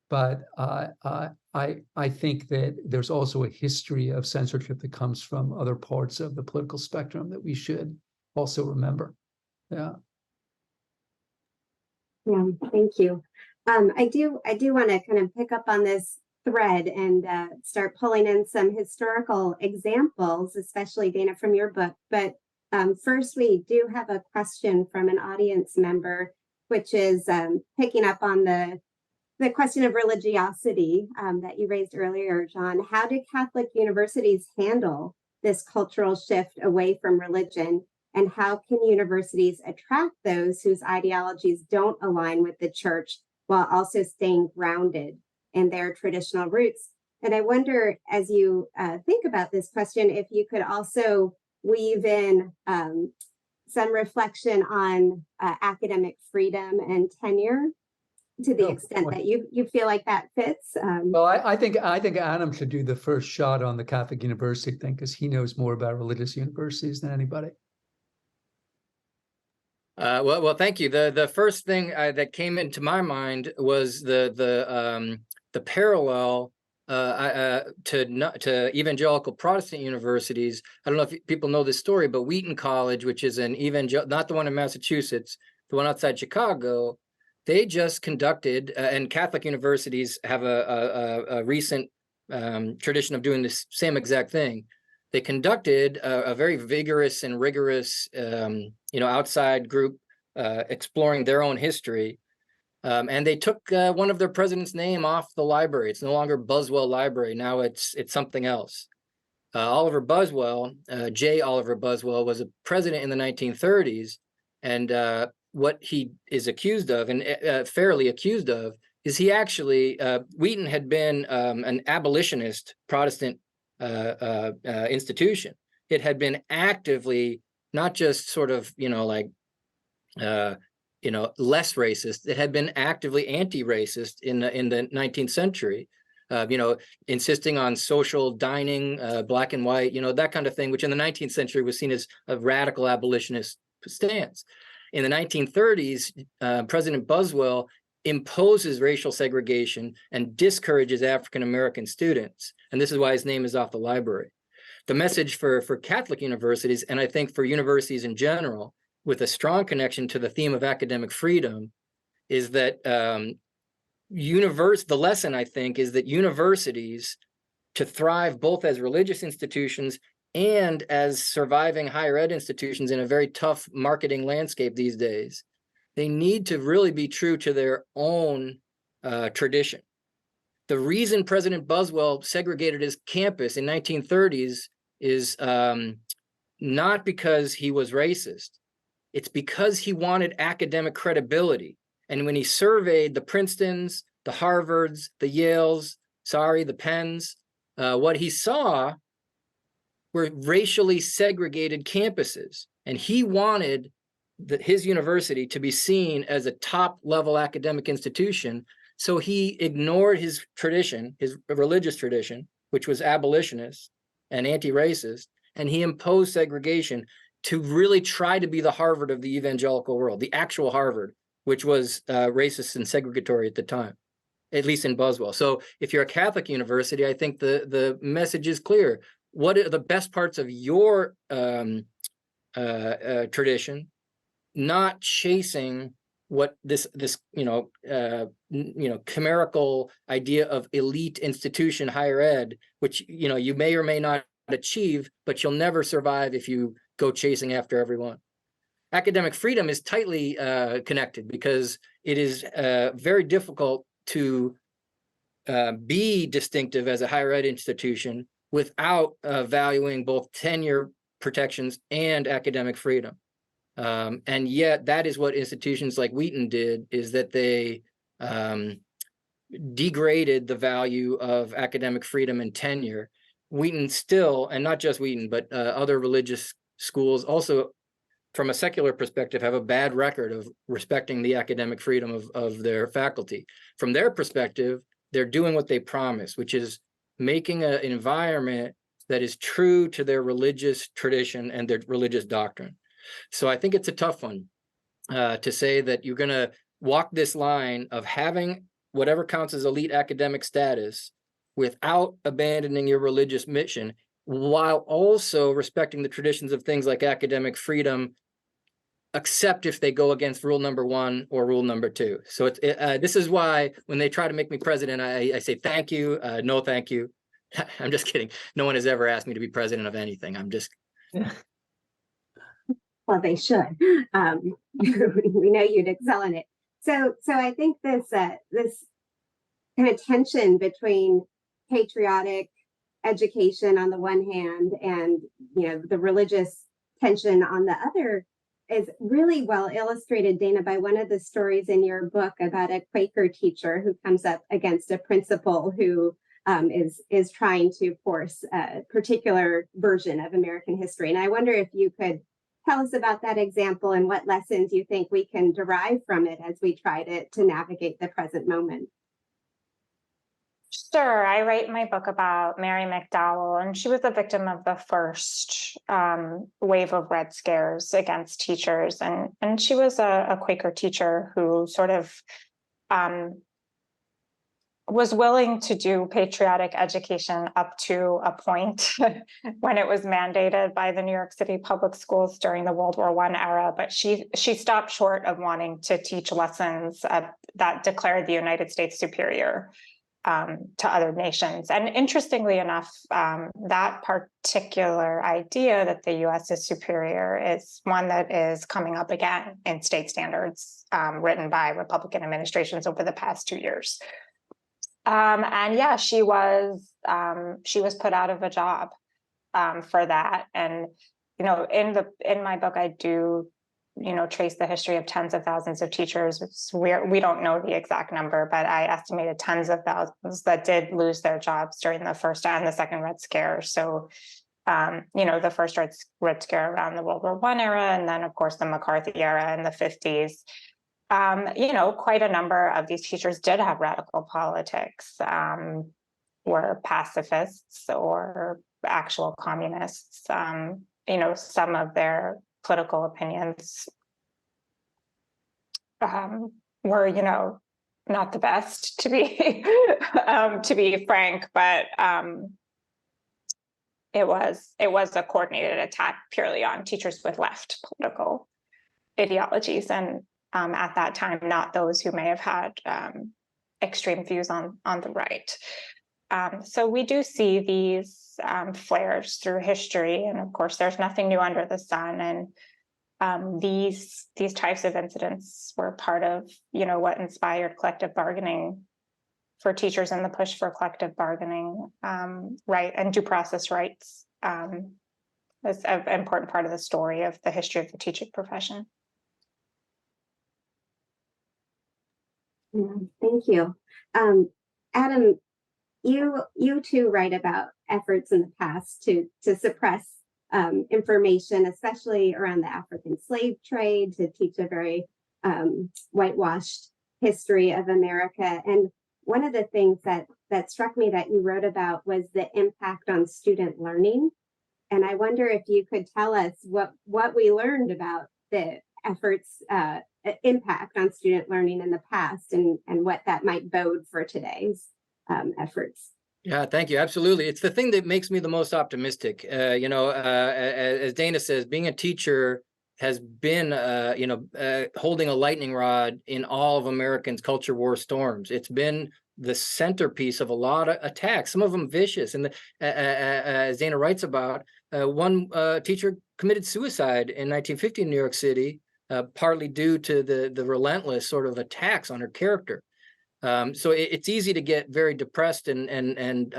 [SPEAKER 3] But I think that there's also a history of censorship that comes from other parts of the political spectrum that we should also remember. Yeah.
[SPEAKER 2] Yeah, thank you. I do want to kind of pick up on this thread and start pulling in some historical examples, especially Dana from your book. But first, we do have a question from an audience member, which is picking up on the question of religiosity that you raised earlier, John. How do Catholic universities handle this cultural shift away from religion? And how can universities attract those whose ideologies don't align with the church while also staying grounded in their traditional roots? And I wonder, as you think about this question, if you could also weave in some reflection on academic freedom and tenure, to the extent that you feel like that fits.
[SPEAKER 3] Well, I think Adam should do the first shot on the Catholic University thing, because he knows more about religious universities than anybody.
[SPEAKER 5] Well, thank you. The first thing that came into my mind was the parallel to evangelical Protestant universities. I don't know if people know this story, but Wheaton College, which is an not the one in Massachusetts, the one outside Chicago, they just conducted, and Catholic universities have a recent tradition of doing this same exact thing. They conducted a very vigorous and rigorous, outside group exploring their own history. And they took one of their president's name off the library. It's no longer Buswell Library. Now it's something else. Oliver Buswell, J. Oliver Buswell, was a president in the 1930s. And what he is accused of, and fairly accused of, is he actually, Wheaton had been an abolitionist Protestant institution. It had been actively, not just sort of, less racist. It had been actively anti-racist in the 19th century, insisting on social dining, black and white, that kind of thing, which in the 19th century was seen as a radical abolitionist stance. In the 1930s, President Buswell imposes racial segregation and discourages African-American students. And this is why his name is off the library. The message for Catholic universities, and I think for universities in general, with a strong connection to the theme of academic freedom, is that the lesson, I think, is that universities, to thrive both as religious institutions and as surviving higher ed institutions in a very tough marketing landscape these days, they need to really be true to their own tradition. The reason President Buswell segregated his campus in 1930s is not because he was racist. It's because he wanted academic credibility. And when he surveyed the Princetons, the Harvards, the Yales, the Penns, what he saw were racially segregated campuses. And he wanted his university to be seen as a top-level academic institution. So he ignored his tradition, his religious tradition, which was abolitionist and anti-racist, and he imposed segregation to really try to be the Harvard of the evangelical world, the actual Harvard, which was racist and segregatory at the time, at least in Buswell. So if you're a Catholic university, I think the message is clear. What are the best parts of your tradition? Not chasing what this chimerical idea of elite institution higher ed, which you may or may not achieve, but you'll never survive if you go chasing after everyone. Academic freedom is tightly connected, because it is very difficult to be distinctive as a higher ed institution without valuing both tenure protections and academic freedom. And yet that is what institutions like Wheaton did, is that they degraded the value of academic freedom and tenure. Wheaton still, and not just Wheaton, but other religious schools also, from a secular perspective, have a bad record of respecting the academic freedom of their faculty. From their perspective, they're doing what they promise, which is making an environment that is true to their religious tradition and their religious doctrine. So I think it's a tough one to say that you're going to walk this line of having whatever counts as elite academic status without abandoning your religious mission, while also respecting the traditions of things like academic freedom, except if they go against rule number 1 or rule number 2. So this is why when they try to make me president, I say thank you, no thank you. I'm just kidding. No one has ever asked me to be president of anything. I'm just...
[SPEAKER 2] Well, they should. We know you'd excel in it. So I think this kind of tension between patriotic education on the one hand and the religious tension on the other is really well illustrated, Dana, by one of the stories in your book about a Quaker teacher who comes up against a principal who is trying to force a particular version of American history. And I wonder if you could tell us about that example and what lessons you think we can derive from it as we try to navigate the present moment?
[SPEAKER 4] Sure. I write my book about Mary McDowell, and she was a victim of the first wave of Red Scares against teachers. And she was a Quaker teacher who sort of was willing to do patriotic education up to a point when it was mandated by the New York City public schools during the World War I era. But she stopped short of wanting to teach lessons that declared the United States superior to other nations. And interestingly enough, that particular idea that the US is superior is one that is coming up again in state standards written by Republican administrations over the past 2 years. And yeah, she was put out of a job for that. And, you know, in my book, I do, you know, trace the history of tens of thousands of teachers. We don't know the exact number, but I estimated tens of thousands that did lose their jobs during the first and the second Red Scare. So, you know, the first Red Scare around the World War I era, and then of course the McCarthy era in the 50s. You know, quite a number of these teachers did have radical politics, were pacifists or actual communists. You know, some of their political opinions were, you know, not the best, to be to be frank, but it was a coordinated attack purely on teachers with left political ideologies, and at that time, not those who may have had extreme views on the right. So we do see these flares through history, and of course, there's nothing new under the sun. And these types of incidents were part of, you know, what inspired collective bargaining for teachers and the push for collective bargaining right and due process rights. Is an important part of the story of the history of the teaching profession.
[SPEAKER 2] Yeah, thank you. Adam, you too write about efforts in the past to suppress information, especially around the African slave trade, to teach a very whitewashed history of America. And one of the things that struck me that you wrote about was the impact on student learning. And I wonder if you could tell us what we learned about the efforts impact on student learning in the past, and what that might bode for today's efforts.
[SPEAKER 5] Yeah, thank you. Absolutely. It's the thing that makes me the most optimistic. You know, as Dana says, being a teacher has been, you know, holding a lightning rod in all of Americans' culture war storms. It's been the centerpiece of a lot of attacks, some of them vicious. And as Dana writes about, one teacher committed suicide in 1950 in New York City, partly due to the relentless sort of attacks on her character. So it's easy to get very depressed and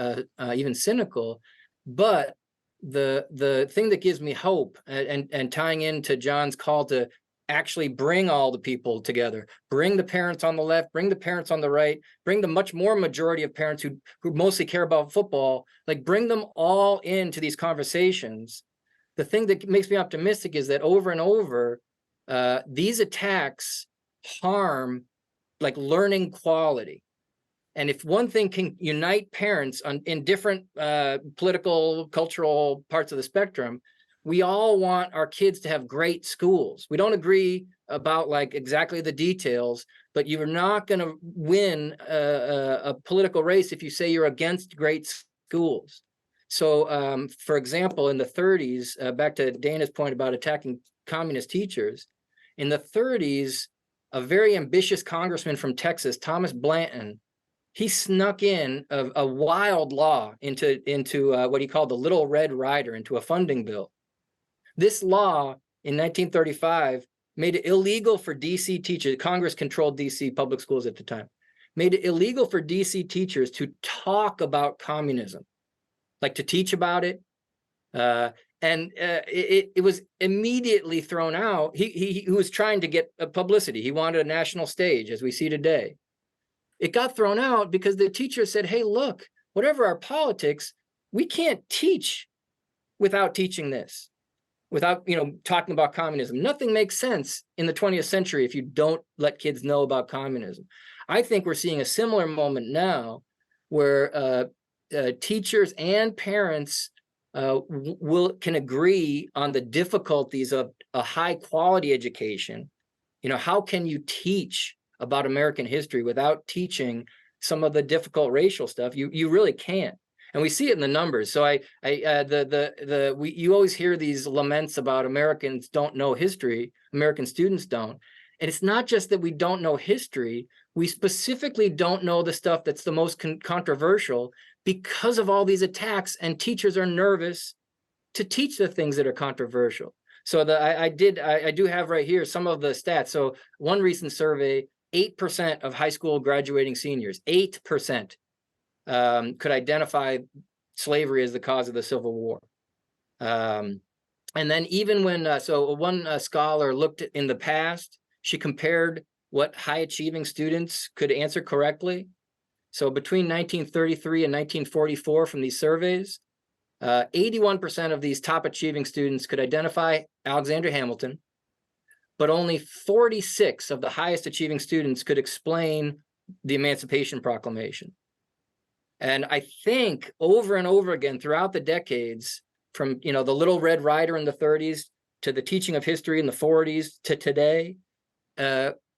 [SPEAKER 5] even cynical, but the thing that gives me hope, and tying into John's call to actually bring all the people together, bring the parents on the left, bring the parents on the right, bring the much more majority of parents who mostly care about football, like bring them all into these conversations. The thing that makes me optimistic is that over and over, these attacks harm like learning quality. And if one thing can unite parents in different political, cultural parts of the spectrum, we all want our kids to have great schools. We don't agree about like exactly the details, but you're not going to win a political race if you say you're against great schools. So, for example, in the 30s, back to Dana's point about attacking communist teachers, in the 30s, a very ambitious congressman from Texas, Thomas Blanton, he snuck in a wild law into what he called the Little Red Rider, into a funding bill. This law in 1935 made it illegal for DC teachers, Congress controlled DC public schools at the time, made it illegal for DC teachers to talk about communism, like to teach about it. And it was immediately thrown out. He was trying to get a publicity. He wanted a national stage, as we see today. It got thrown out because the teacher said, hey, look, whatever our politics, we can't teach without teaching this. without, talking about communism. Nothing makes sense in the 20th century if you don't let kids know about communism. I think we're seeing a similar moment now where teachers and parents can agree on the difficulties of a high quality education. How can you teach about American history without teaching some of the difficult racial stuff? You really can't. And we see it in the numbers. So you always hear these laments about Americans don't know history, American students don't. And it's not just that we don't know history, we specifically don't know the stuff that's the most controversial because of all these attacks, and teachers are nervous to teach the things that are controversial. So I do have right here some of the stats. So one recent survey, 8% of high school graduating seniors, 8%. Could identify slavery as the cause of the Civil War. And then even when, one scholar looked in the past, she compared what high achieving students could answer correctly. So between 1933 and 1944 from these surveys, 81% of these top achieving students could identify Alexander Hamilton, but only 46 of the highest achieving students could explain the Emancipation Proclamation. And I think over and over again throughout the decades, from the Little Red Rider in the 30s to the teaching of history in the 40s to today,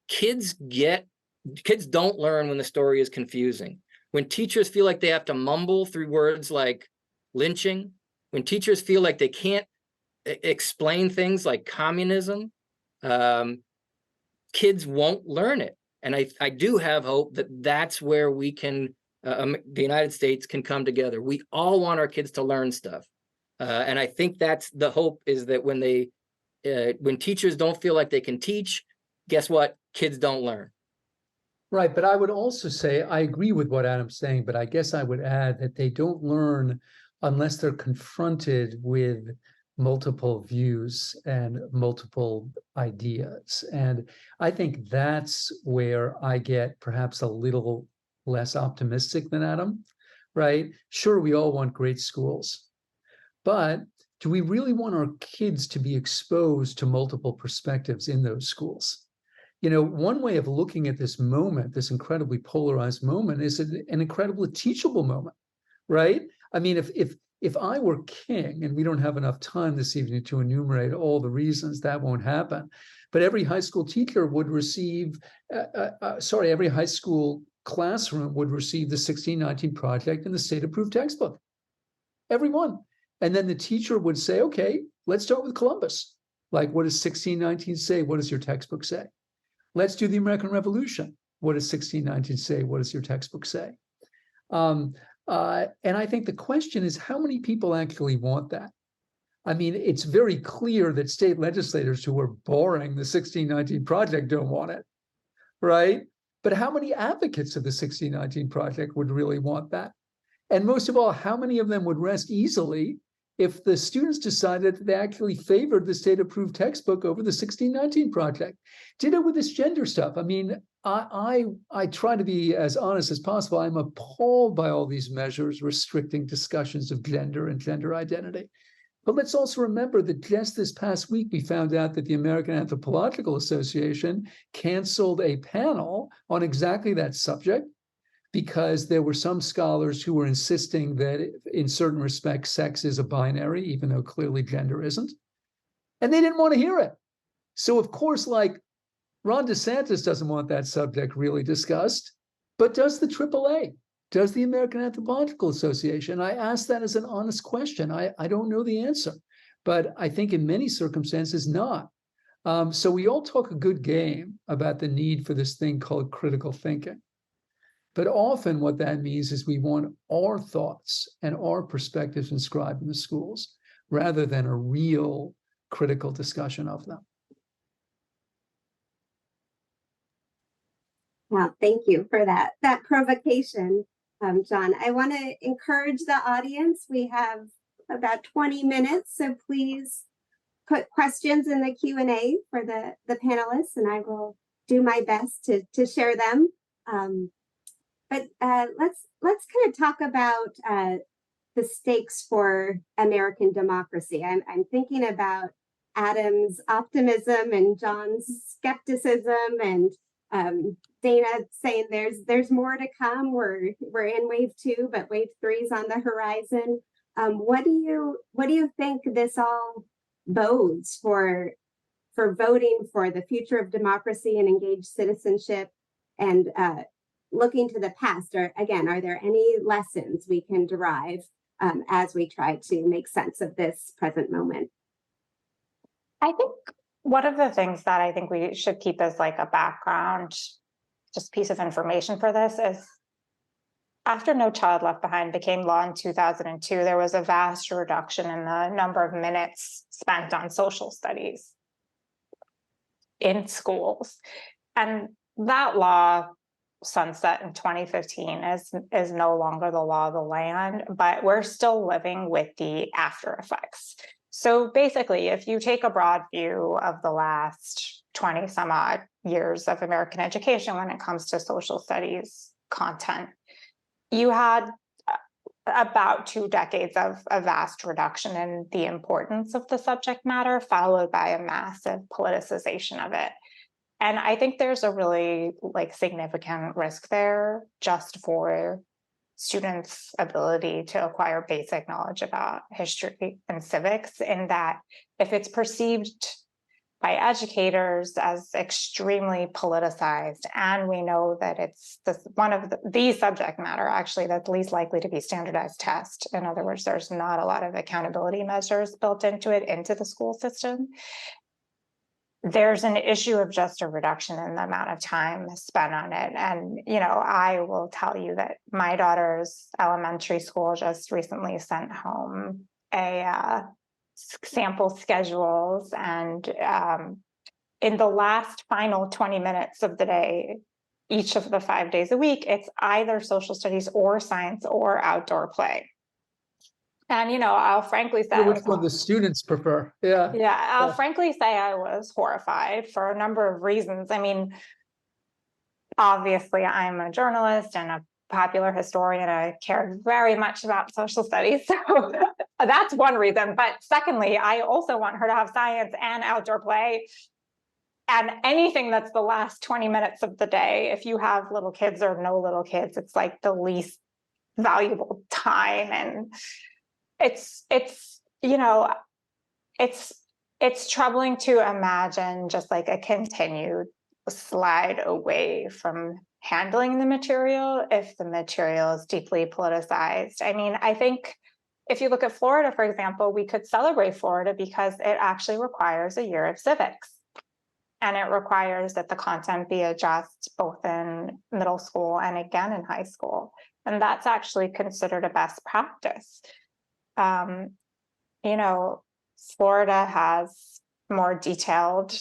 [SPEAKER 5] kids don't learn when the story is confusing. When teachers feel like they have to mumble through words like lynching, when teachers feel like they can't explain things like communism, kids won't learn it. And I do have hope that that's where we can, the United States can come together. We all want our kids to learn stuff. And I think that's the hope, is that when teachers don't feel like they can teach, guess what? Kids don't learn.
[SPEAKER 3] Right. But I would also say, I agree with what Adam's saying, but I guess I would add that they don't learn unless they're confronted with multiple views and multiple ideas. And I think that's where I get perhaps a little less optimistic than Adam, right? Sure, we all want great schools, but do we really want our kids to be exposed to multiple perspectives in those schools? One way of looking at this moment, this incredibly polarized moment, is an incredibly teachable moment, right? I mean, if I were king, and we don't have enough time this evening to enumerate all the reasons that won't happen, but every high school teacher would receive, every high school classroom would receive the 1619 Project and the state-approved textbook, everyone. And then the teacher would say, okay, let's start with Columbus. Like, what does 1619 say? What does your textbook say? Let's do the American Revolution. What does 1619 say? What does your textbook say? And I think the question is, how many people actually want that? I mean, it's very clear that state legislators who are barring the 1619 Project don't want it, right? But how many advocates of the 1619 Project would really want that? And most of all, how many of them would rest easily if the students decided that they actually favored the state-approved textbook over the 1619 Project? Ditto with this gender stuff. I mean, I try to be as honest as possible. I'm appalled by all these measures restricting discussions of gender and gender identity. But let's also remember that just this past week, we found out that the American Anthropological Association canceled a panel on exactly that subject, because there were some scholars who were insisting that in certain respects, sex is a binary, even though clearly gender isn't. And they didn't want to hear it. So of course, like, Ron DeSantis doesn't want that subject really discussed, but does the AAA, does the American Anthropological Association? I ask that as an honest question. I don't know the answer, but I think in many circumstances not. So we all talk a good game about the need for this thing called critical thinking. But often what that means is we want our thoughts and our perspectives inscribed in the schools rather than a real critical discussion of them.
[SPEAKER 2] Well, thank you for that provocation, John. I want to encourage the audience. We have about 20 minutes, so please put questions in the Q&A for the panelists, and I will do my best to share them. But let's kind of talk about the stakes for American democracy. I'm thinking about Adam's optimism and John's skepticism, and Dana saying there's more to come. We're in wave 2, but wave 3 is on the horizon. What do you think this all bodes for voting for the future of democracy and engaged citizenship, and looking to the past? Are there any lessons we can derive as we try to make sense of this present moment?
[SPEAKER 4] I think one of the things that I think we should keep as like a background, just piece of information for this, is after No Child Left Behind became law in 2002, there was a vast reduction in the number of minutes spent on social studies in schools. And that law sunset in 2015 is no longer the law of the land, but we're still living with the after effects. So basically, if you take a broad view of the last 20 some odd years of American education when it comes to social studies content, you had about 2 decades of a vast reduction in the importance of the subject matter, followed by a massive politicization of it. And I think there's a really significant risk there just for students' ability to acquire basic knowledge about history and civics, in that if it's perceived by educators as extremely politicized, and we know that it's one of the subject matter actually that's least likely to be standardized test. In other words, there's not a lot of accountability measures built into it, into the school system. There's an issue of just a reduction in the amount of time spent on it. And, I will tell you that my daughter's elementary school just recently sent home a sample schedules. And in the last final 20 minutes of the day, each of the 5 days a week, it's either social studies or science or outdoor play. And, I'll frankly say—
[SPEAKER 3] which one the students prefer. Yeah.
[SPEAKER 4] I'll frankly say I was horrified for a number of reasons. I mean, obviously, I'm a journalist and a popular historian. I care very much about social studies. So that's one reason. But secondly, I also want her to have science and outdoor play. And anything that's the last 20 minutes of the day, if you have little kids or no little kids, it's like the least valuable time. And it's troubling to imagine just like a continued slide away from handling the material if the material is deeply politicized. I mean, I think if you look at Florida, for example, we could celebrate Florida because it actually requires a year of civics. And it requires that the content be addressed both in middle school and again in high school. And that's actually considered a best practice. Florida has more detailed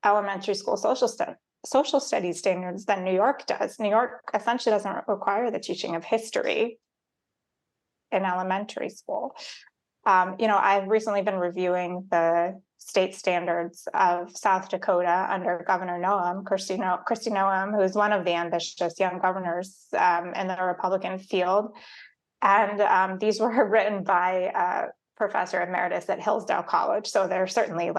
[SPEAKER 4] elementary school social studies standards than New York does. New York essentially doesn't require the teaching of history in elementary school. I've recently been reviewing the state standards of South Dakota under Governor Noem, Kristi Noem, who is one of the ambitious young governors in the Republican field. And these were written by a professor emeritus at Hillsdale College. So they're certainly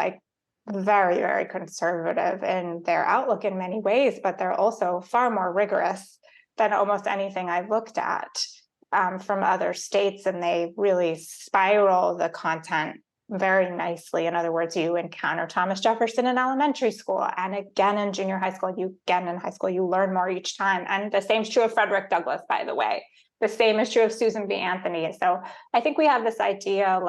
[SPEAKER 4] very, very conservative in their outlook in many ways, but they're also far more rigorous than almost anything I've looked at from other states. And they really spiral the content very nicely. In other words, you encounter Thomas Jefferson in elementary school and again in junior high school, you learn more each time. And the same is true of Frederick Douglass, by the way. The same is true of Susan B. Anthony. So I think we have this idea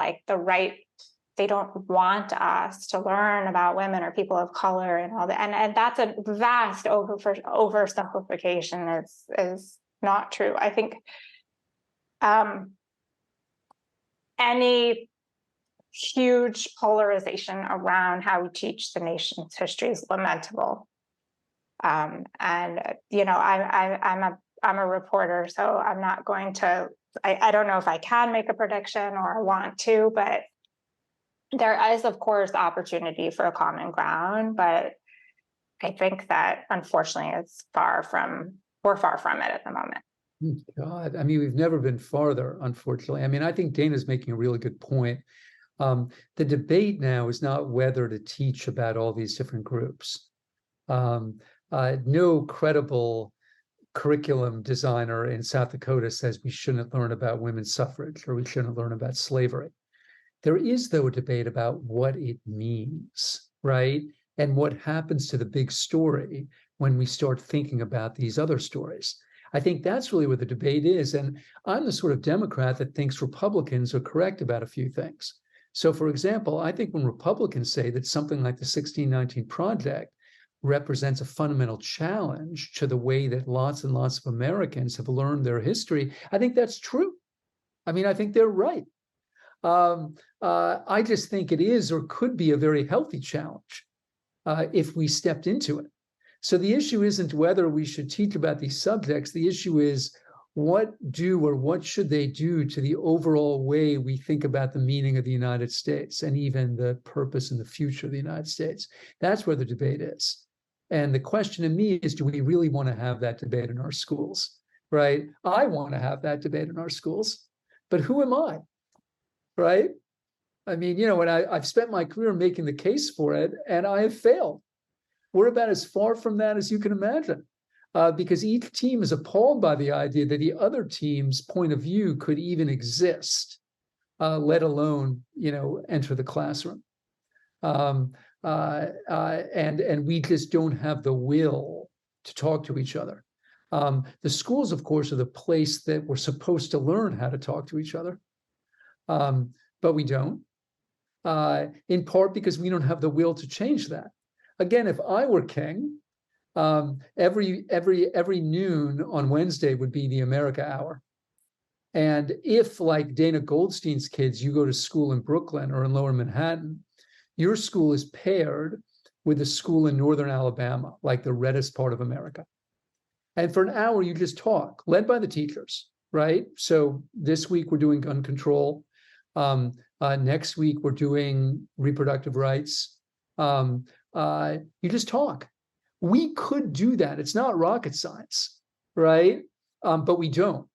[SPEAKER 4] they don't want us to learn about women or people of color and all that. And that's a vast oversimplification. Is not true. I think any huge polarization around how we teach the nation's history is lamentable. I'm a reporter, so I'm not going to, I don't know if I can make a prediction or want to, but there is, of course, opportunity for a common ground. But I think that unfortunately we're far from it at the moment.
[SPEAKER 3] God, I mean, we've never been farther, unfortunately. I mean, I think Dana's making a really good point, The debate now is not whether to teach about all these different groups. No credible curriculum designer in South Dakota says we shouldn't learn about women's suffrage or we shouldn't learn about slavery. There is, though, a debate about what it means, right? And what happens to the big story when we start thinking about these other stories. I think that's really what the debate is. And I'm the sort of Democrat that thinks Republicans are correct about a few things. So, for example, I think when Republicans say that something like the 1619 Project represents a fundamental challenge to the way that lots and lots of Americans have learned their history, I think that's true. I mean, I think they're right. I just think it is or could be a very healthy challenge if we stepped into it. So the issue isn't whether we should teach about these subjects. The issue is what should they do to the overall way we think about the meaning of the United States and even the purpose and the future of the United States. That's where the debate is. And the question to me is, do we really want to have that debate in our schools, right? I want to have that debate in our schools, but who am I, right? I mean, and I've spent my career making the case for it, and I have failed. We're about as far from that as you can imagine, because each team is appalled by the idea that the other team's point of view could even exist, let alone, enter the classroom. And we just don't have the will to talk to each other. The schools, of course, are the place that we're supposed to learn how to talk to each other, but we don't. In part because we don't have the will to change that. Again, if I were king, every noon on Wednesday would be the America Hour. And if, like Dana Goldstein's kids, you go to school in Brooklyn or in Lower Manhattan, your school is paired with a school in Northern Alabama, like the reddest part of America. And for an hour, you just talk, led by the teachers, right? So this week we're doing gun control. Next week we're doing reproductive rights. You just talk. We could do that. It's not rocket science, right? But we don't.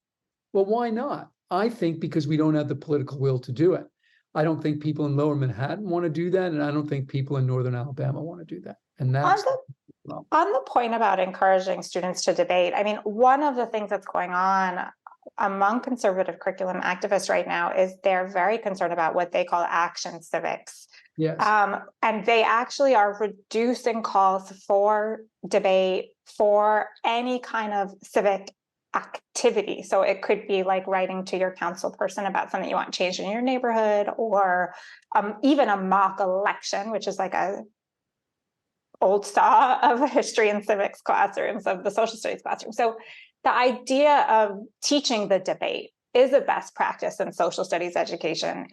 [SPEAKER 3] Well, why not? I think because we don't have the political will to do it. I don't think people in Lower Manhattan want to do that, and I don't think people in Northern Alabama want to do that. And that's
[SPEAKER 4] on the point about encouraging students to debate. I mean, one of the things that's going on among conservative curriculum activists right now is they're very concerned about what they call action civics.
[SPEAKER 3] Yes.
[SPEAKER 4] And they actually are reducing calls for debate for any kind of civic activity. So it could be like writing to your council person about something you want changed in your neighborhood, or even a mock election, which is like a old saw of history and civics classrooms, of the social studies classroom. So the idea of teaching the debate is a best practice in social studies education.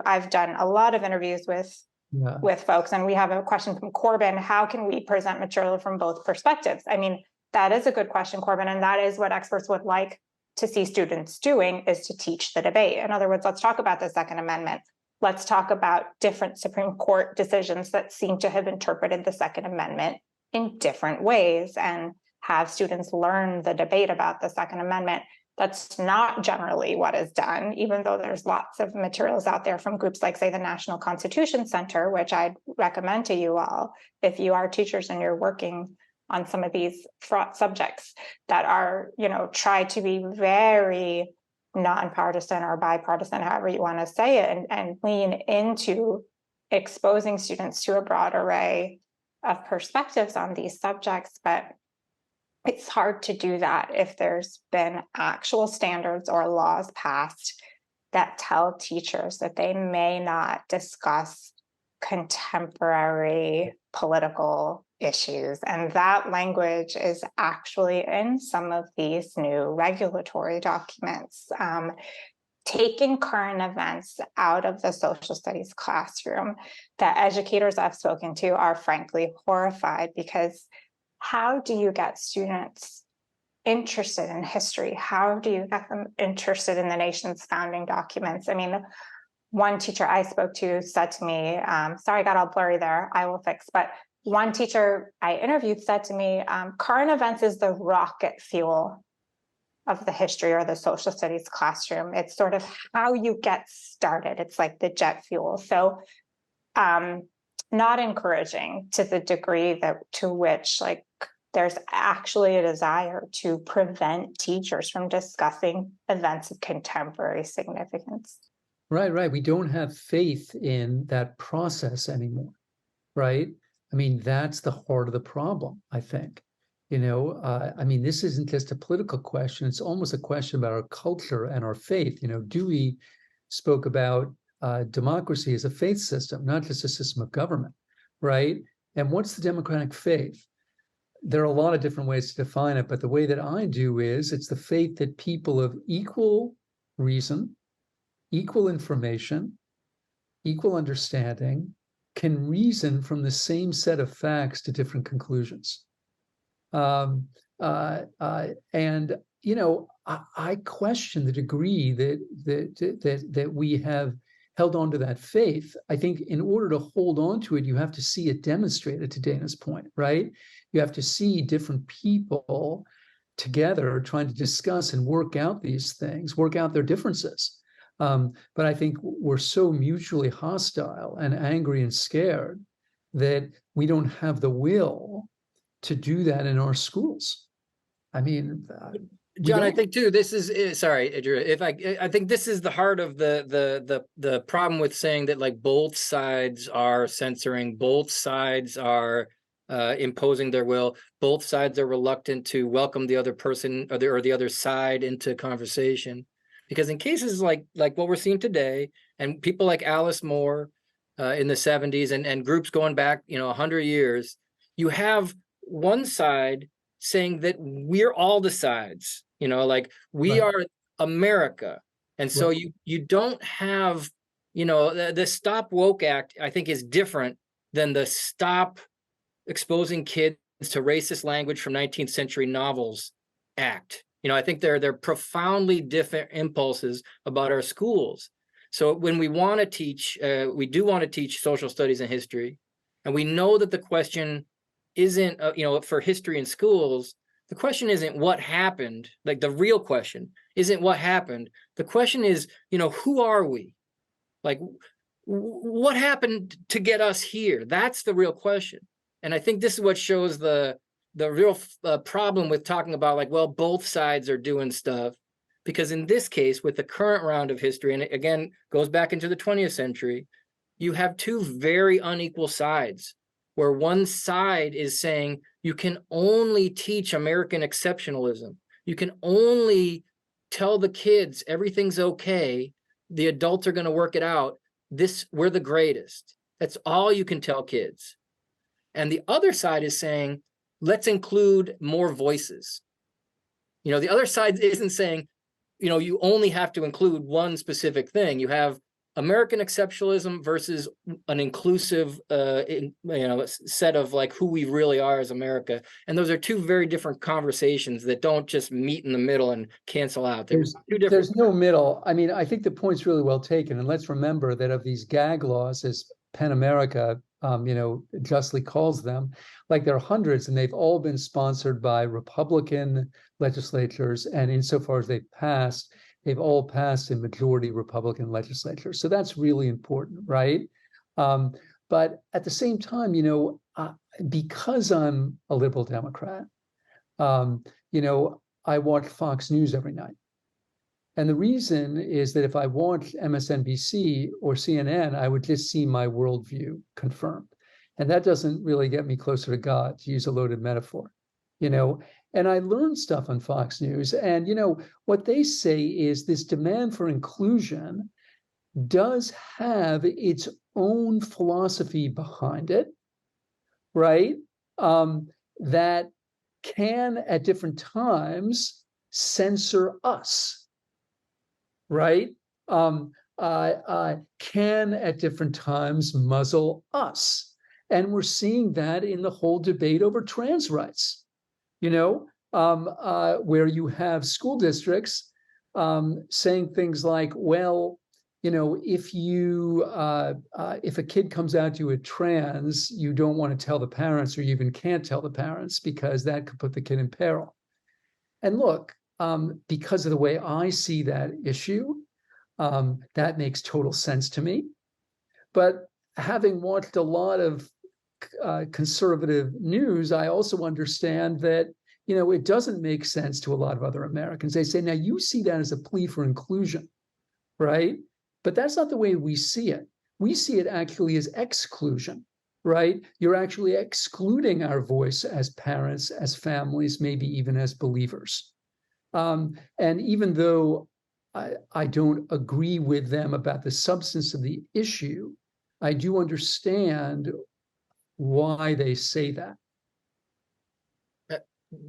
[SPEAKER 4] I've done a lot of interviews with folks, and we have a question from Corbin: how can we present material from both perspectives? I mean, that is a good question, Corbin, and that is what experts would like to see students doing, is to teach the debate. In other words, let's talk about the Second Amendment. Let's talk about different Supreme Court decisions that seem to have interpreted the Second Amendment in different ways, and have students learn the debate about the Second Amendment. That's not generally what is done, even though there's lots of materials out there from groups like, say, the National Constitution Center, which I'd recommend to you all if you are teachers and you're working on some of these fraught subjects that are, try to be very nonpartisan or bipartisan, however you want to say it, and lean into exposing students to a broad array of perspectives on these subjects. But it's hard to do that if there's been actual standards or laws passed that tell teachers that they may not discuss contemporary political issues. And that language is actually in some of these new regulatory documents. Taking current events out of the social studies classroom, the educators I've spoken to are frankly horrified, because how do you get students interested in history? How do you get them interested in the nation's founding documents? I mean, one teacher I spoke to said to me, sorry, I got all blurry there, I will fix, but one teacher I interviewed said to me, current events is the rocket fuel of the history or the social studies classroom. It's sort of how you get started. It's like the jet fuel. So not encouraging to the degree that to which like there's actually a desire to prevent teachers from discussing events of contemporary significance.
[SPEAKER 3] Right. We don't have faith in that process anymore, right? I mean, that's the heart of the problem, I think. I mean, this isn't just a political question. It's almost a question about our culture and our faith. Dewey spoke about democracy as a faith system, not just a system of government, right? And what's the democratic faith? There are a lot of different ways to define it, but the way that I do is it's the faith that people of equal reason, equal information, equal understanding can reason from the same set of facts to different conclusions. And I question the degree that we have held on to that faith. I think in order to hold on to it, you have to see it demonstrated, to Dana's point, right? You have to see different people together trying to discuss and work out these things, work out their differences. But I think we're so mutually hostile and angry and scared that we don't have the will to do that in our schools. I mean,
[SPEAKER 5] John, I think too, this is, sorry, Andrew, if I think this is the heart of the problem with saying that like both sides are censoring, both sides are imposing their will, both sides are reluctant to welcome the other person or the other side into conversation. Because in cases like what we're seeing today, and people like Alice Moore in the 70s and groups going back, 100 years, you have one side saying that we're all the sides, like we
[SPEAKER 3] Right.
[SPEAKER 5] are America. And so
[SPEAKER 3] Right.
[SPEAKER 5] you don't have, the Stop Woke Act, I think, is different than the Stop Exposing Kids to Racist Language from 19th Century Novels Act. I think they're profoundly different impulses about our schools. So when we want to teach, we do want to teach social studies and history, and we know that the question isn't, for history in schools, the question isn't what happened. Like the real question isn't what happened. The question is, who are we? Like, what happened to get us here? That's the real question. And I think this is what shows the real problem with talking about like, well, both sides are doing stuff. Because in this case, with the current round of history, and it again goes back into the 20th century, you have two very unequal sides, where one side is saying you can only teach American exceptionalism. You can only tell the kids everything's okay. The adults are going to work it out. We're the greatest. That's all you can tell kids. And the other side is saying, let's include more voices. The other side isn't saying, you only have to include one specific thing. You have American exceptionalism versus an inclusive, set of like who we really are as America. And those are two very different conversations that don't just meet in the middle and cancel out.
[SPEAKER 3] There's no middle. I mean, I think the point's really well taken. And let's remember that of these gag laws, as PEN America, justly calls them, like there are hundreds, and they've all been sponsored by Republican legislatures. And insofar as they've passed, they've all passed in majority Republican legislatures. So that's really important, right? But at the same time, because I'm a liberal Democrat, I watch Fox News every night. And the reason is that if I watched MSNBC or CNN, I would just see my worldview confirmed. And that doesn't really get me closer to God, to use a loaded metaphor, And I learned stuff on Fox News. And, what they say is this demand for inclusion does have its own philosophy behind it, right? That can at different times censor us. Right? Can at different times muzzle us. And we're seeing that in the whole debate over trans rights, where you have school districts saying things like, well, if a kid comes out to you at trans, you don't want to tell the parents, or you even can't tell the parents because that could put the kid in peril. And look, because of the way I see that issue. That makes total sense to me. But having watched a lot of conservative news, I also understand that, it doesn't make sense to a lot of other Americans. They say, now you see that as a plea for inclusion, right? But that's not the way we see it. We see it actually as exclusion, right? You're actually excluding our voice as parents, as families, maybe even as believers. And even though I don't agree with them about the substance of the issue, I do understand why they say that.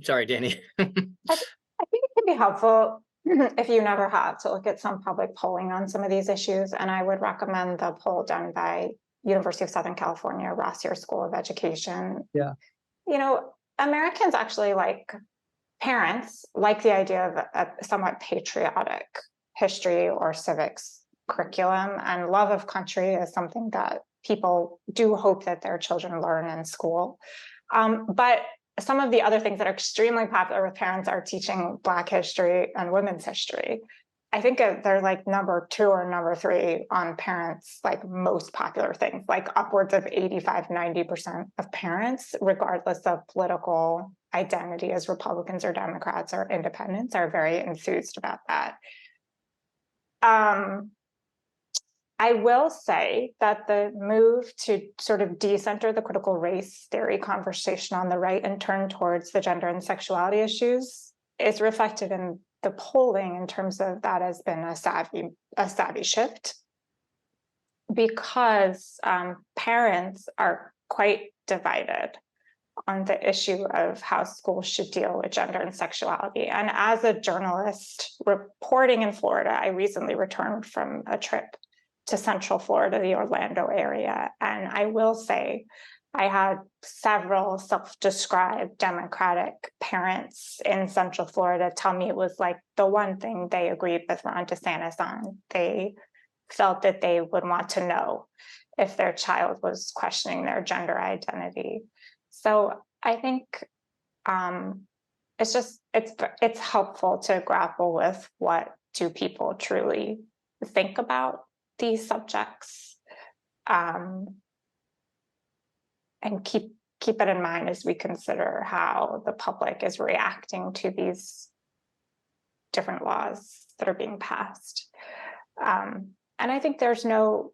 [SPEAKER 5] Sorry, Danny.
[SPEAKER 4] I think it can be helpful if you never have to look at some public polling on some of these issues. And I would recommend the poll done by University of Southern California, Rossier School of Education.
[SPEAKER 3] Yeah.
[SPEAKER 4] Americans actually parents like the idea of a somewhat patriotic history or civics curriculum, and love of country is something that people do hope that their children learn in school. But some of the other things that are extremely popular with parents are teaching Black history and women's history. I think they're number 2 or number 3 on parents' most popular things, upwards of 85-90% of parents, regardless of political identity as Republicans or Democrats or independents, are very enthused about that. I will say that the move to sort of decenter the critical race theory conversation on the right and turn towards the gender and sexuality issues is reflected in the polling in terms of that has been a savvy shift, because parents are quite divided on the issue of how schools should deal with gender and sexuality. And as a journalist reporting in Florida, I recently returned from a trip to Central Florida, the Orlando area. And I will say, I had several self-described Democratic parents in Central Florida tell me it was the one thing they agreed with Ron DeSantis on. They felt that they would want to know if their child was questioning their gender identity. So I think it's helpful to grapple with what do people truly think about these subjects, and keep it in mind as we consider how the public is reacting to these different laws that are being passed. And I think there's no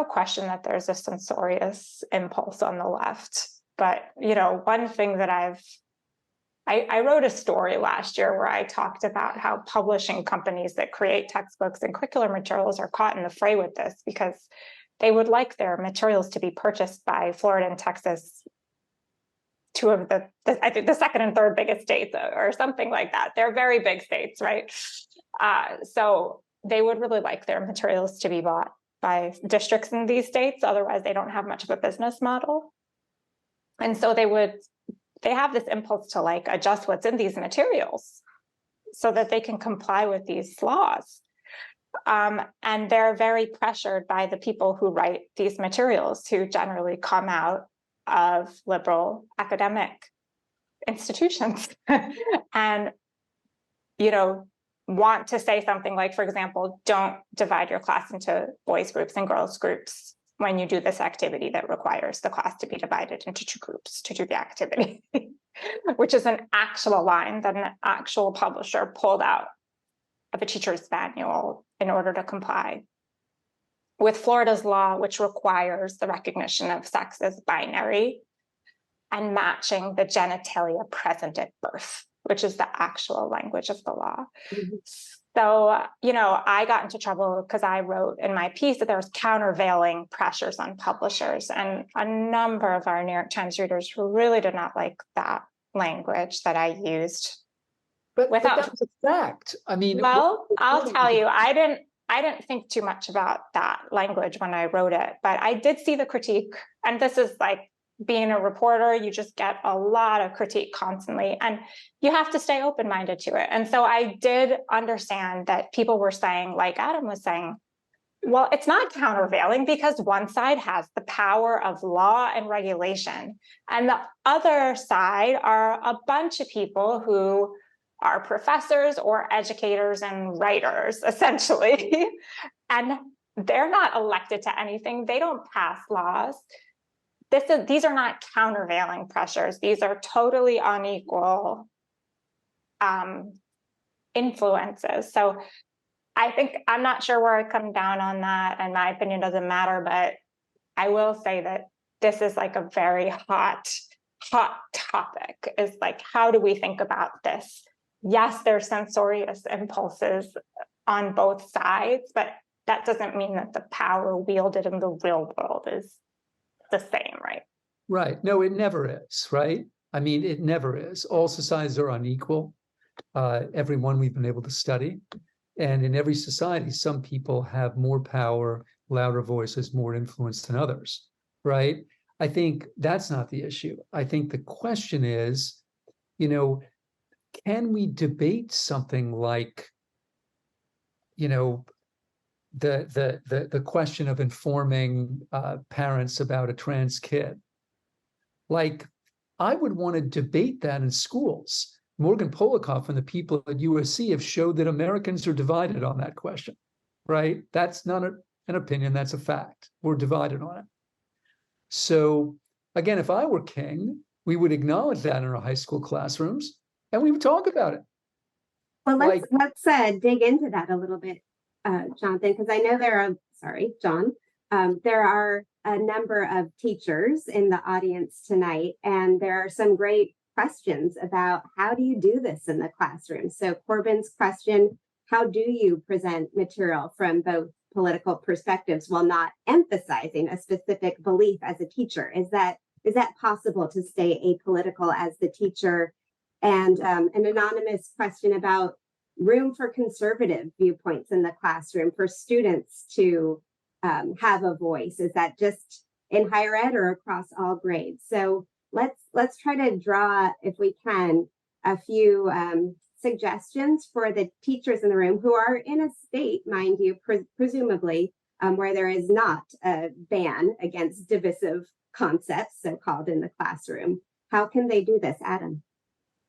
[SPEAKER 4] question that there's a censorious impulse on the left. But one thing that I wrote a story last year where I talked about how publishing companies that create textbooks and curricular materials are caught in the fray with this, because they would like their materials to be purchased by Florida and Texas, 2 of I think the second and third biggest states or something like that. They're very big states, right? So they would really like their materials to be bought by districts in these states. Otherwise, they don't have much of a business model. And so they have this impulse to adjust what's in these materials so that they can comply with these laws. And they're very pressured by the people who write these materials, who generally come out of liberal academic institutions and, want to say something like, for example, don't divide your class into boys groups and girls groups when you do this activity that requires the class to be divided into 2 groups to do the activity, which is an actual line that an actual publisher pulled out of a teacher's manual in order to comply with Florida's law, which requires the recognition of sex as binary and matching the genitalia present at birth, which is the actual language of the law. Mm-hmm. So, I got into trouble because I wrote in my piece that there was countervailing pressures on publishers, and a number of our New York Times readers really did not like that language that I used.
[SPEAKER 3] But that was a fact. I mean,
[SPEAKER 4] well, I'll tell you, I didn't think too much about that language when I wrote it, but I did see the critique, and this is being a reporter, you just get a lot of critique constantly, and you have to stay open-minded to it. And so I did understand that people were saying, like Adam was saying, well, it's not countervailing because one side has the power of law and regulation, and the other side are a bunch of people who are professors or educators and writers, essentially. And they're not elected to anything. They don't pass laws. These are not countervailing pressures. These are totally unequal influences. So I think, I'm not sure where I come down on that, and my opinion doesn't matter, but I will say that this is like a very hot topic, is like, how do we think about this? Yes, there's censorious impulses on both sides, but that doesn't mean that the power wielded in the real world is the same, right?
[SPEAKER 3] Right. No, it never is, right? I mean, it never is. All societies are unequal. Every one we've been able to study. And in every society, some people have more power, louder voices, more influence than others, right? I think that's not the issue. I think the question is, you know, can we debate something like, you know, the question of informing parents about a trans kid? Like, I would want to debate that in schools. Morgan Polikoff and the people at USC have showed that Americans are divided on that question, right? That's not an opinion, that's a fact. We're divided on it. So again, if I were king, we would acknowledge that in our high school classrooms and we would talk about it.
[SPEAKER 2] Well, let's dig into that a little bit, Jonathan, because I know John, there are a number of teachers in the audience tonight, and there are some great questions about how do you do this in the classroom. So Corbin's question, how do you present material from both political perspectives while not emphasizing a specific belief as a teacher? Is that possible to stay apolitical as the teacher? And an anonymous question about room for conservative viewpoints in the classroom for students to have a voice. Is that just in higher ed or across all grades? So let's try to draw, if we can, a few suggestions for the teachers in the room who are in a state, mind you, presumably, where there is not a ban against divisive concepts, so-called, in the classroom. How can they do this, Adam?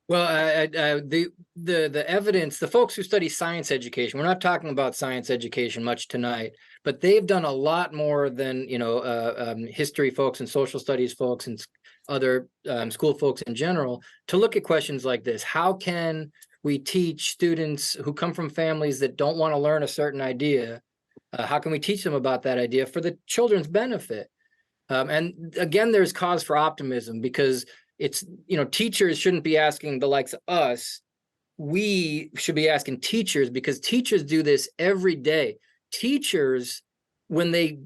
[SPEAKER 5] Well, the evidence, the folks who study science education, we're not talking about science education much tonight, but they've done a lot more than, history folks and social studies folks and other school folks in general to look at questions like this. How can we teach students who come from families that don't want to learn a certain idea? How can we teach them about that idea for the children's benefit? And again, there's cause for optimism, because it's, teachers shouldn't be asking the likes of us. We should be asking teachers, because teachers do this every day. Teachers, when they,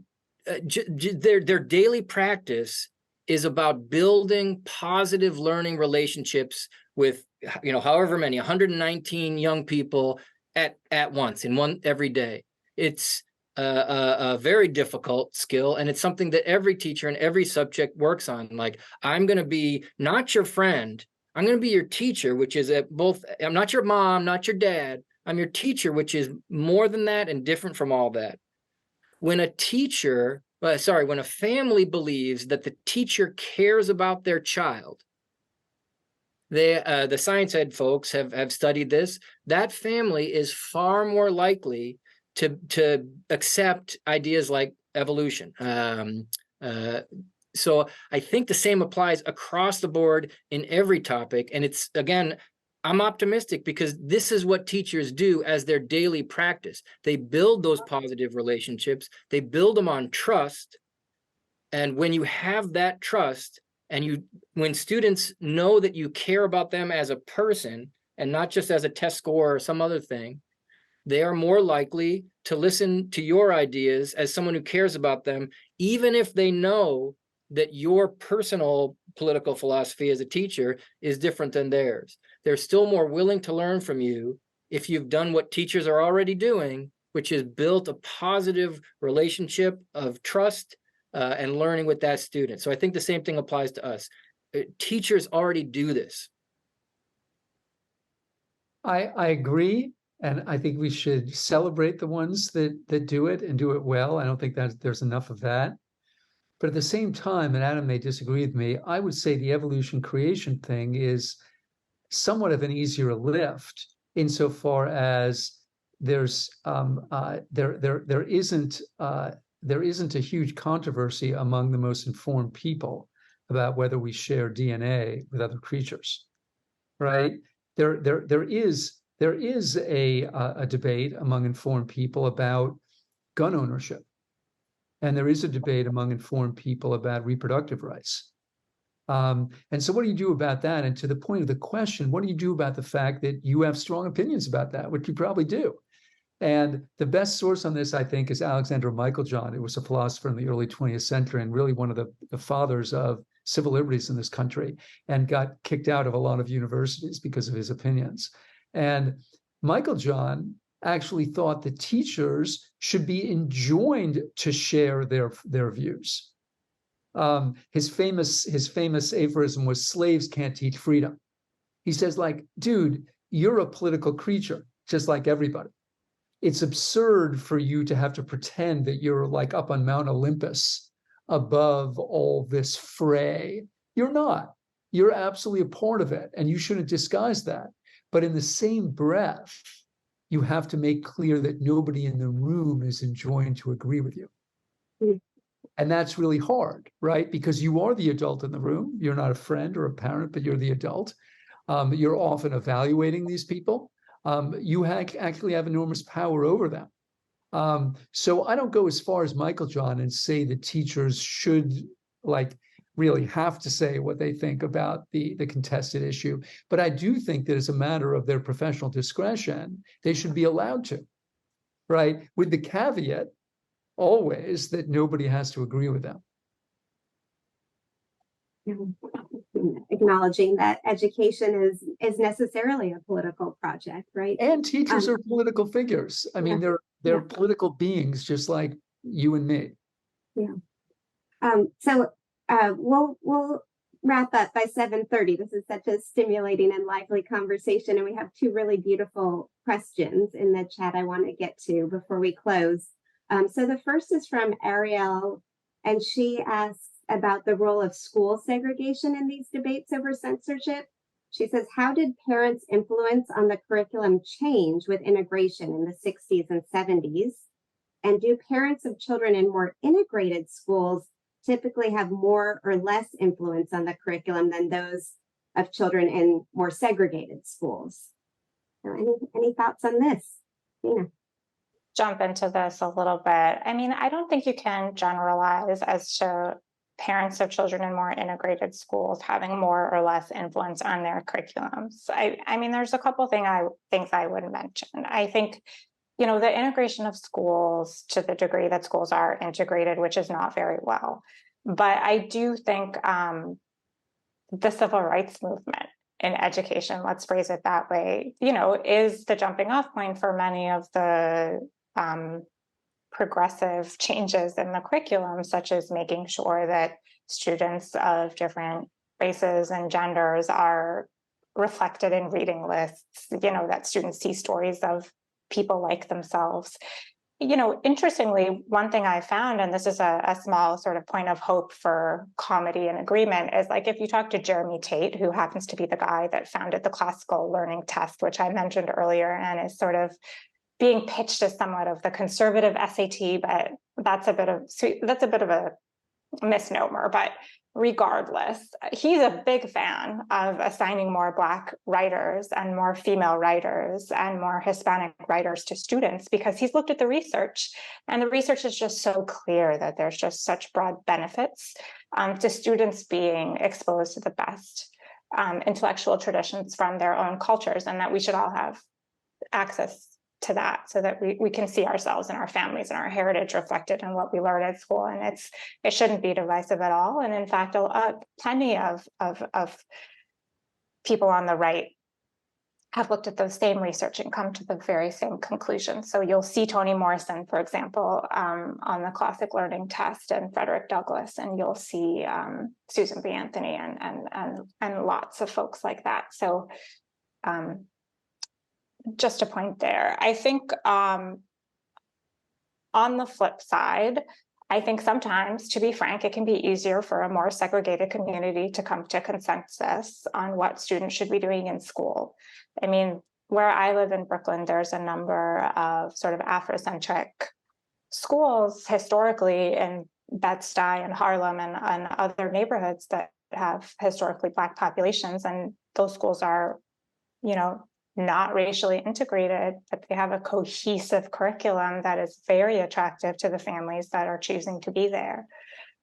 [SPEAKER 5] their daily practice is about building positive learning relationships with, however many, 119 young people at once, every day. It's a very difficult skill, and it's something that every teacher in every subject works on. Like, I'm going to be not your friend, I'm going to be your teacher, which is I'm not your mom, not your dad, I'm your teacher, which is more than that and different from all that. When a family believes that the teacher cares about their child, the science ed folks have studied this, that family is far more likely to accept ideas like evolution. So I think the same applies across the board in every topic. And it's, again, I'm optimistic because this is what teachers do as their daily practice. They build those positive relationships. They build them on trust. And when you have that trust, and when students know that you care about them as a person and not just as a test score or some other thing, they are more likely to listen to your ideas as someone who cares about them, even if they know that your personal political philosophy as a teacher is different than theirs. They're still more willing to learn from you if you've done what teachers are already doing, which is built a positive relationship of trust and learning with that student. So I think the same thing applies to us. Teachers already do this.
[SPEAKER 3] I agree. And I think we should celebrate the ones that do it and do it well. I don't think that there's enough of that. But at the same time, and Adam may disagree with me, I would say the evolution creation thing is somewhat of an easier lift insofar as there's there isn't a huge controversy among the most informed people about whether we share DNA with other creatures, right? There is a debate among informed people about gun ownership, and there is a debate among informed people about reproductive rights. And so what do you do about that? And to the point of the question, what do you do about the fact that you have strong opinions about that, which you probably do? And the best source on this, I think, is Alexander Meiklejohn, who was a philosopher in the early 20th century and really one of the fathers of civil liberties in this country, and got kicked out of a lot of universities because of his opinions. And Meiklejohn actually thought that teachers should be enjoined to share their views. His famous aphorism was, "Slaves can't teach freedom." He says, like, dude, you're a political creature, just like everybody. It's absurd for you to have to pretend that you're like up on Mount Olympus above all this fray. You're not. You're absolutely a part of it, and you shouldn't disguise that. But in the same breath, you have to make clear that nobody in the room is enjoined to agree with you.
[SPEAKER 2] Mm.
[SPEAKER 3] And that's really hard, right? Because you are the adult in the room. You're not a friend or a parent, but you're the adult. You're often evaluating these people. You actually have enormous power over them. So I don't go as far as Meiklejohn and say that teachers should like really have to say what they think about the contested issue. But I do think that as a matter of their professional discretion, they should be allowed to, right? With the caveat always that nobody has to agree with them.
[SPEAKER 2] Acknowledging that education is necessarily a political project, right?
[SPEAKER 3] And teachers are political figures. I mean, they're
[SPEAKER 2] yeah.
[SPEAKER 3] political beings just like you and me.
[SPEAKER 2] Yeah. So we'll wrap up by 7:30. This is such a stimulating and lively conversation, and we have two really beautiful questions in the chat I want to get to before we close. So the first is from Ariel, and she asks about the role of school segregation in these debates over censorship. She says, how did parents' influence on the curriculum change with integration in the 60s and 70s? And do parents of children in more integrated schools typically have more or less influence on the curriculum than those of children in more segregated schools? So any thoughts on this? Dina?
[SPEAKER 4] Jump into this a little bit. I mean, I don't think you can generalize as to parents of children in more integrated schools having more or less influence on their curriculums. I mean, there's a couple things I would mention. I think, you know, the integration of schools to the degree that schools are integrated, which is not very well. But I do think the civil rights movement in education, let's phrase it that way, you know, is the jumping off point for many of the progressive changes in the curriculum, such as making sure that students of different races and genders are reflected in reading lists, you know, that students see stories of people like themselves. You know, interestingly, one thing I found, and this is a small sort of point of hope for comedy and agreement, is like if you talk to Jeremy Tate, who happens to be the guy that founded the classical learning test, which I mentioned earlier, and is sort of being pitched as somewhat of the conservative SAT, but that's a bit of a misnomer. But regardless, he's a big fan of assigning more Black writers and more female writers and more Hispanic writers to students, because he's looked at the research, and the research is just so clear that there's just such broad benefits to students being exposed to the best intellectual traditions from their own cultures, and that we should all have access to that so that we can see ourselves and our families and our heritage reflected in what we learn at school. And it shouldn't be divisive at all. And in fact, plenty of people on the right have looked at those same research and come to the very same conclusion. So you'll see Toni Morrison, for example, on the classic learning test, and Frederick Douglass, and you'll see Susan B. Anthony and lots of folks like that. So just a point there. I think on the flip side, I think sometimes, to be frank, it can be easier for a more segregated community to come to consensus on what students should be doing in school. I mean, where I live in Brooklyn, there's a number of sort of Afrocentric schools historically in Bed-Stuy and Harlem and other neighborhoods that have historically Black populations, and those schools are, you know, not racially integrated, but they have a cohesive curriculum that is very attractive to the families that are choosing to be there.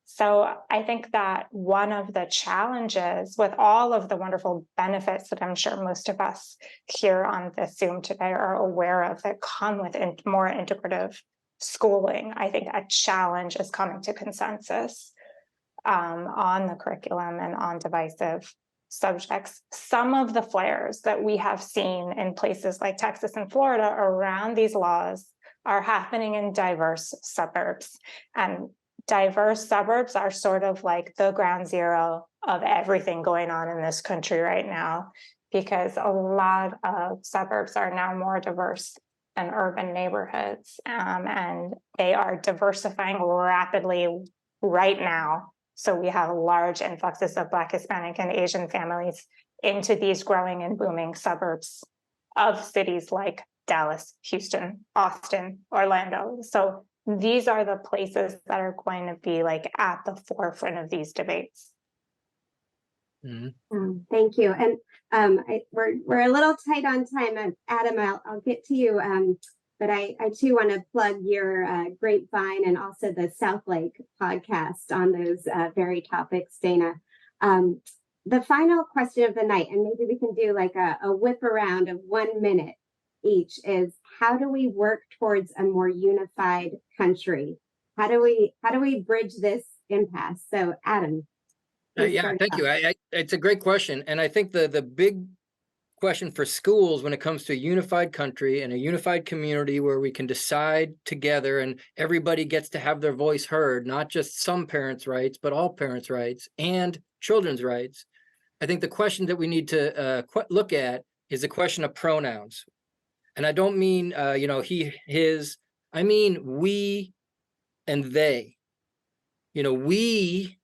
[SPEAKER 4] So I think that one of the challenges with all of the wonderful benefits that I'm sure most of us here on this Zoom today are aware of that come with more integrative schooling, I think a challenge is coming to consensus on the curriculum and on divisive subjects. Some of the flares that we have seen in places like Texas and Florida around these laws are happening in diverse suburbs. And diverse suburbs are sort of like the ground zero of everything going on in this country right now, because a lot of suburbs are now more diverse than urban neighborhoods. And they are diversifying rapidly right now. So we have large influxes of Black, Hispanic, and Asian families into these growing and booming suburbs of cities like Dallas, Houston, Austin, Orlando. So these are the places that are going to be like at the forefront of these debates.
[SPEAKER 2] Thank you. And we're a little tight on time. Adam, I'll get to you. But I too want to plug your Grapevine and also the South Lake podcast on those very topics, Dana. The final question of the night, and maybe we can do like a whip around of 1 minute each, is how do we work towards a more unified country? How do we bridge this impasse? So Adam.
[SPEAKER 5] Yeah, thank you. It's a great question. And I think the big question for schools when it comes to a unified country and a unified community where we can decide together and everybody gets to have their voice heard, not just some parents' rights, but all parents' rights and children's rights. I think the question that we need to look at is the question of pronouns. And I don't mean, he, his, I mean, we and they. We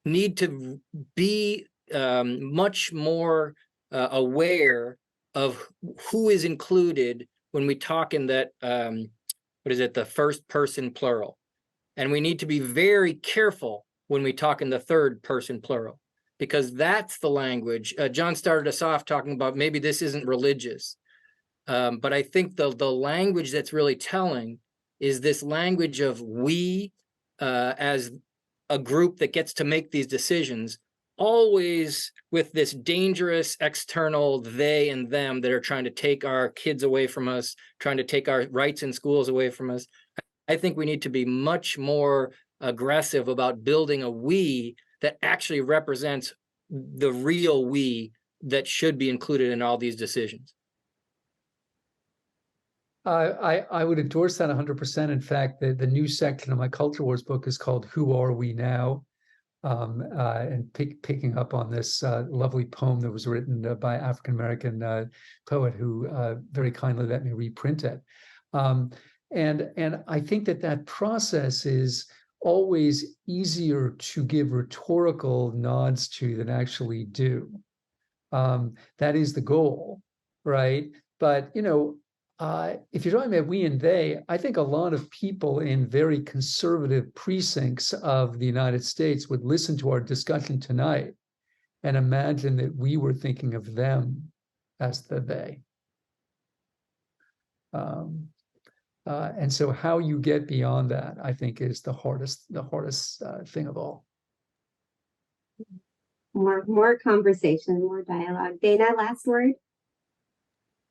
[SPEAKER 5] need to be much more aware of who is included when we talk in that, the first person plural. And we need to be very careful when we talk in the third person plural, because that's the language. John started us off talking about maybe this isn't religious. But I think the language that's really telling is this language of we as a group that gets to make these decisions, always with this dangerous external they and them that are trying to take our kids away from us, trying to take our rights in schools away from us. I think we need to be much more aggressive about building a we that actually represents the real we that should be included in all these decisions.
[SPEAKER 3] I would endorse that 100%. In fact, the new section of my Culture Wars book is called Who Are We Now? And picking up on this lovely poem that was written by African-American poet who very kindly let me reprint it. And I think that process is always easier to give rhetorical nods to than actually do. That is the goal, right? But, if you're talking about we and they, I think a lot of people in very conservative precincts of the United States would listen to our discussion tonight and imagine that we were thinking of them as the they. And so how you get beyond that, I think, is the hardest thing of all.
[SPEAKER 2] More conversation, more dialogue. Dana, last word?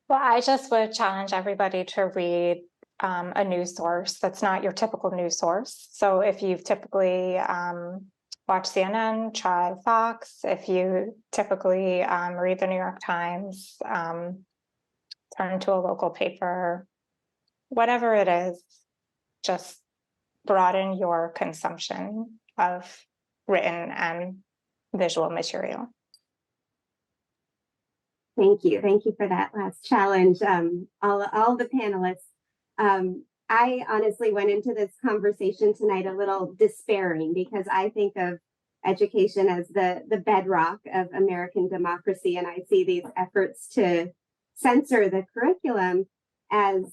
[SPEAKER 4] Well, I just would challenge everybody to read a news source that's not your typical news source. So if you've typically watched CNN, try Fox. If you typically read the New York Times, turn to a local paper, whatever it is, just broaden your consumption of written and visual material.
[SPEAKER 2] Thank you for that last challenge, all the panelists. I honestly went into this conversation tonight a little despairing because I think of education as the bedrock of American democracy, and I see these efforts to censor the curriculum as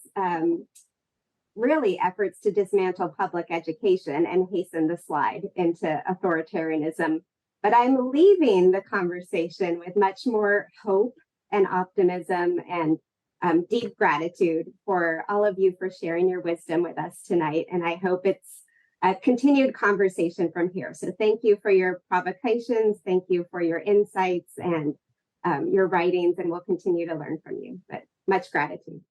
[SPEAKER 2] really efforts to dismantle public education and hasten the slide into authoritarianism. But I'm leaving the conversation with much more hope and optimism and deep gratitude for all of you for sharing your wisdom with us tonight. And I hope it's a continued conversation from here. So thank you for your provocations. Thank you for your insights and your writings, and we'll continue to learn from you. But much gratitude.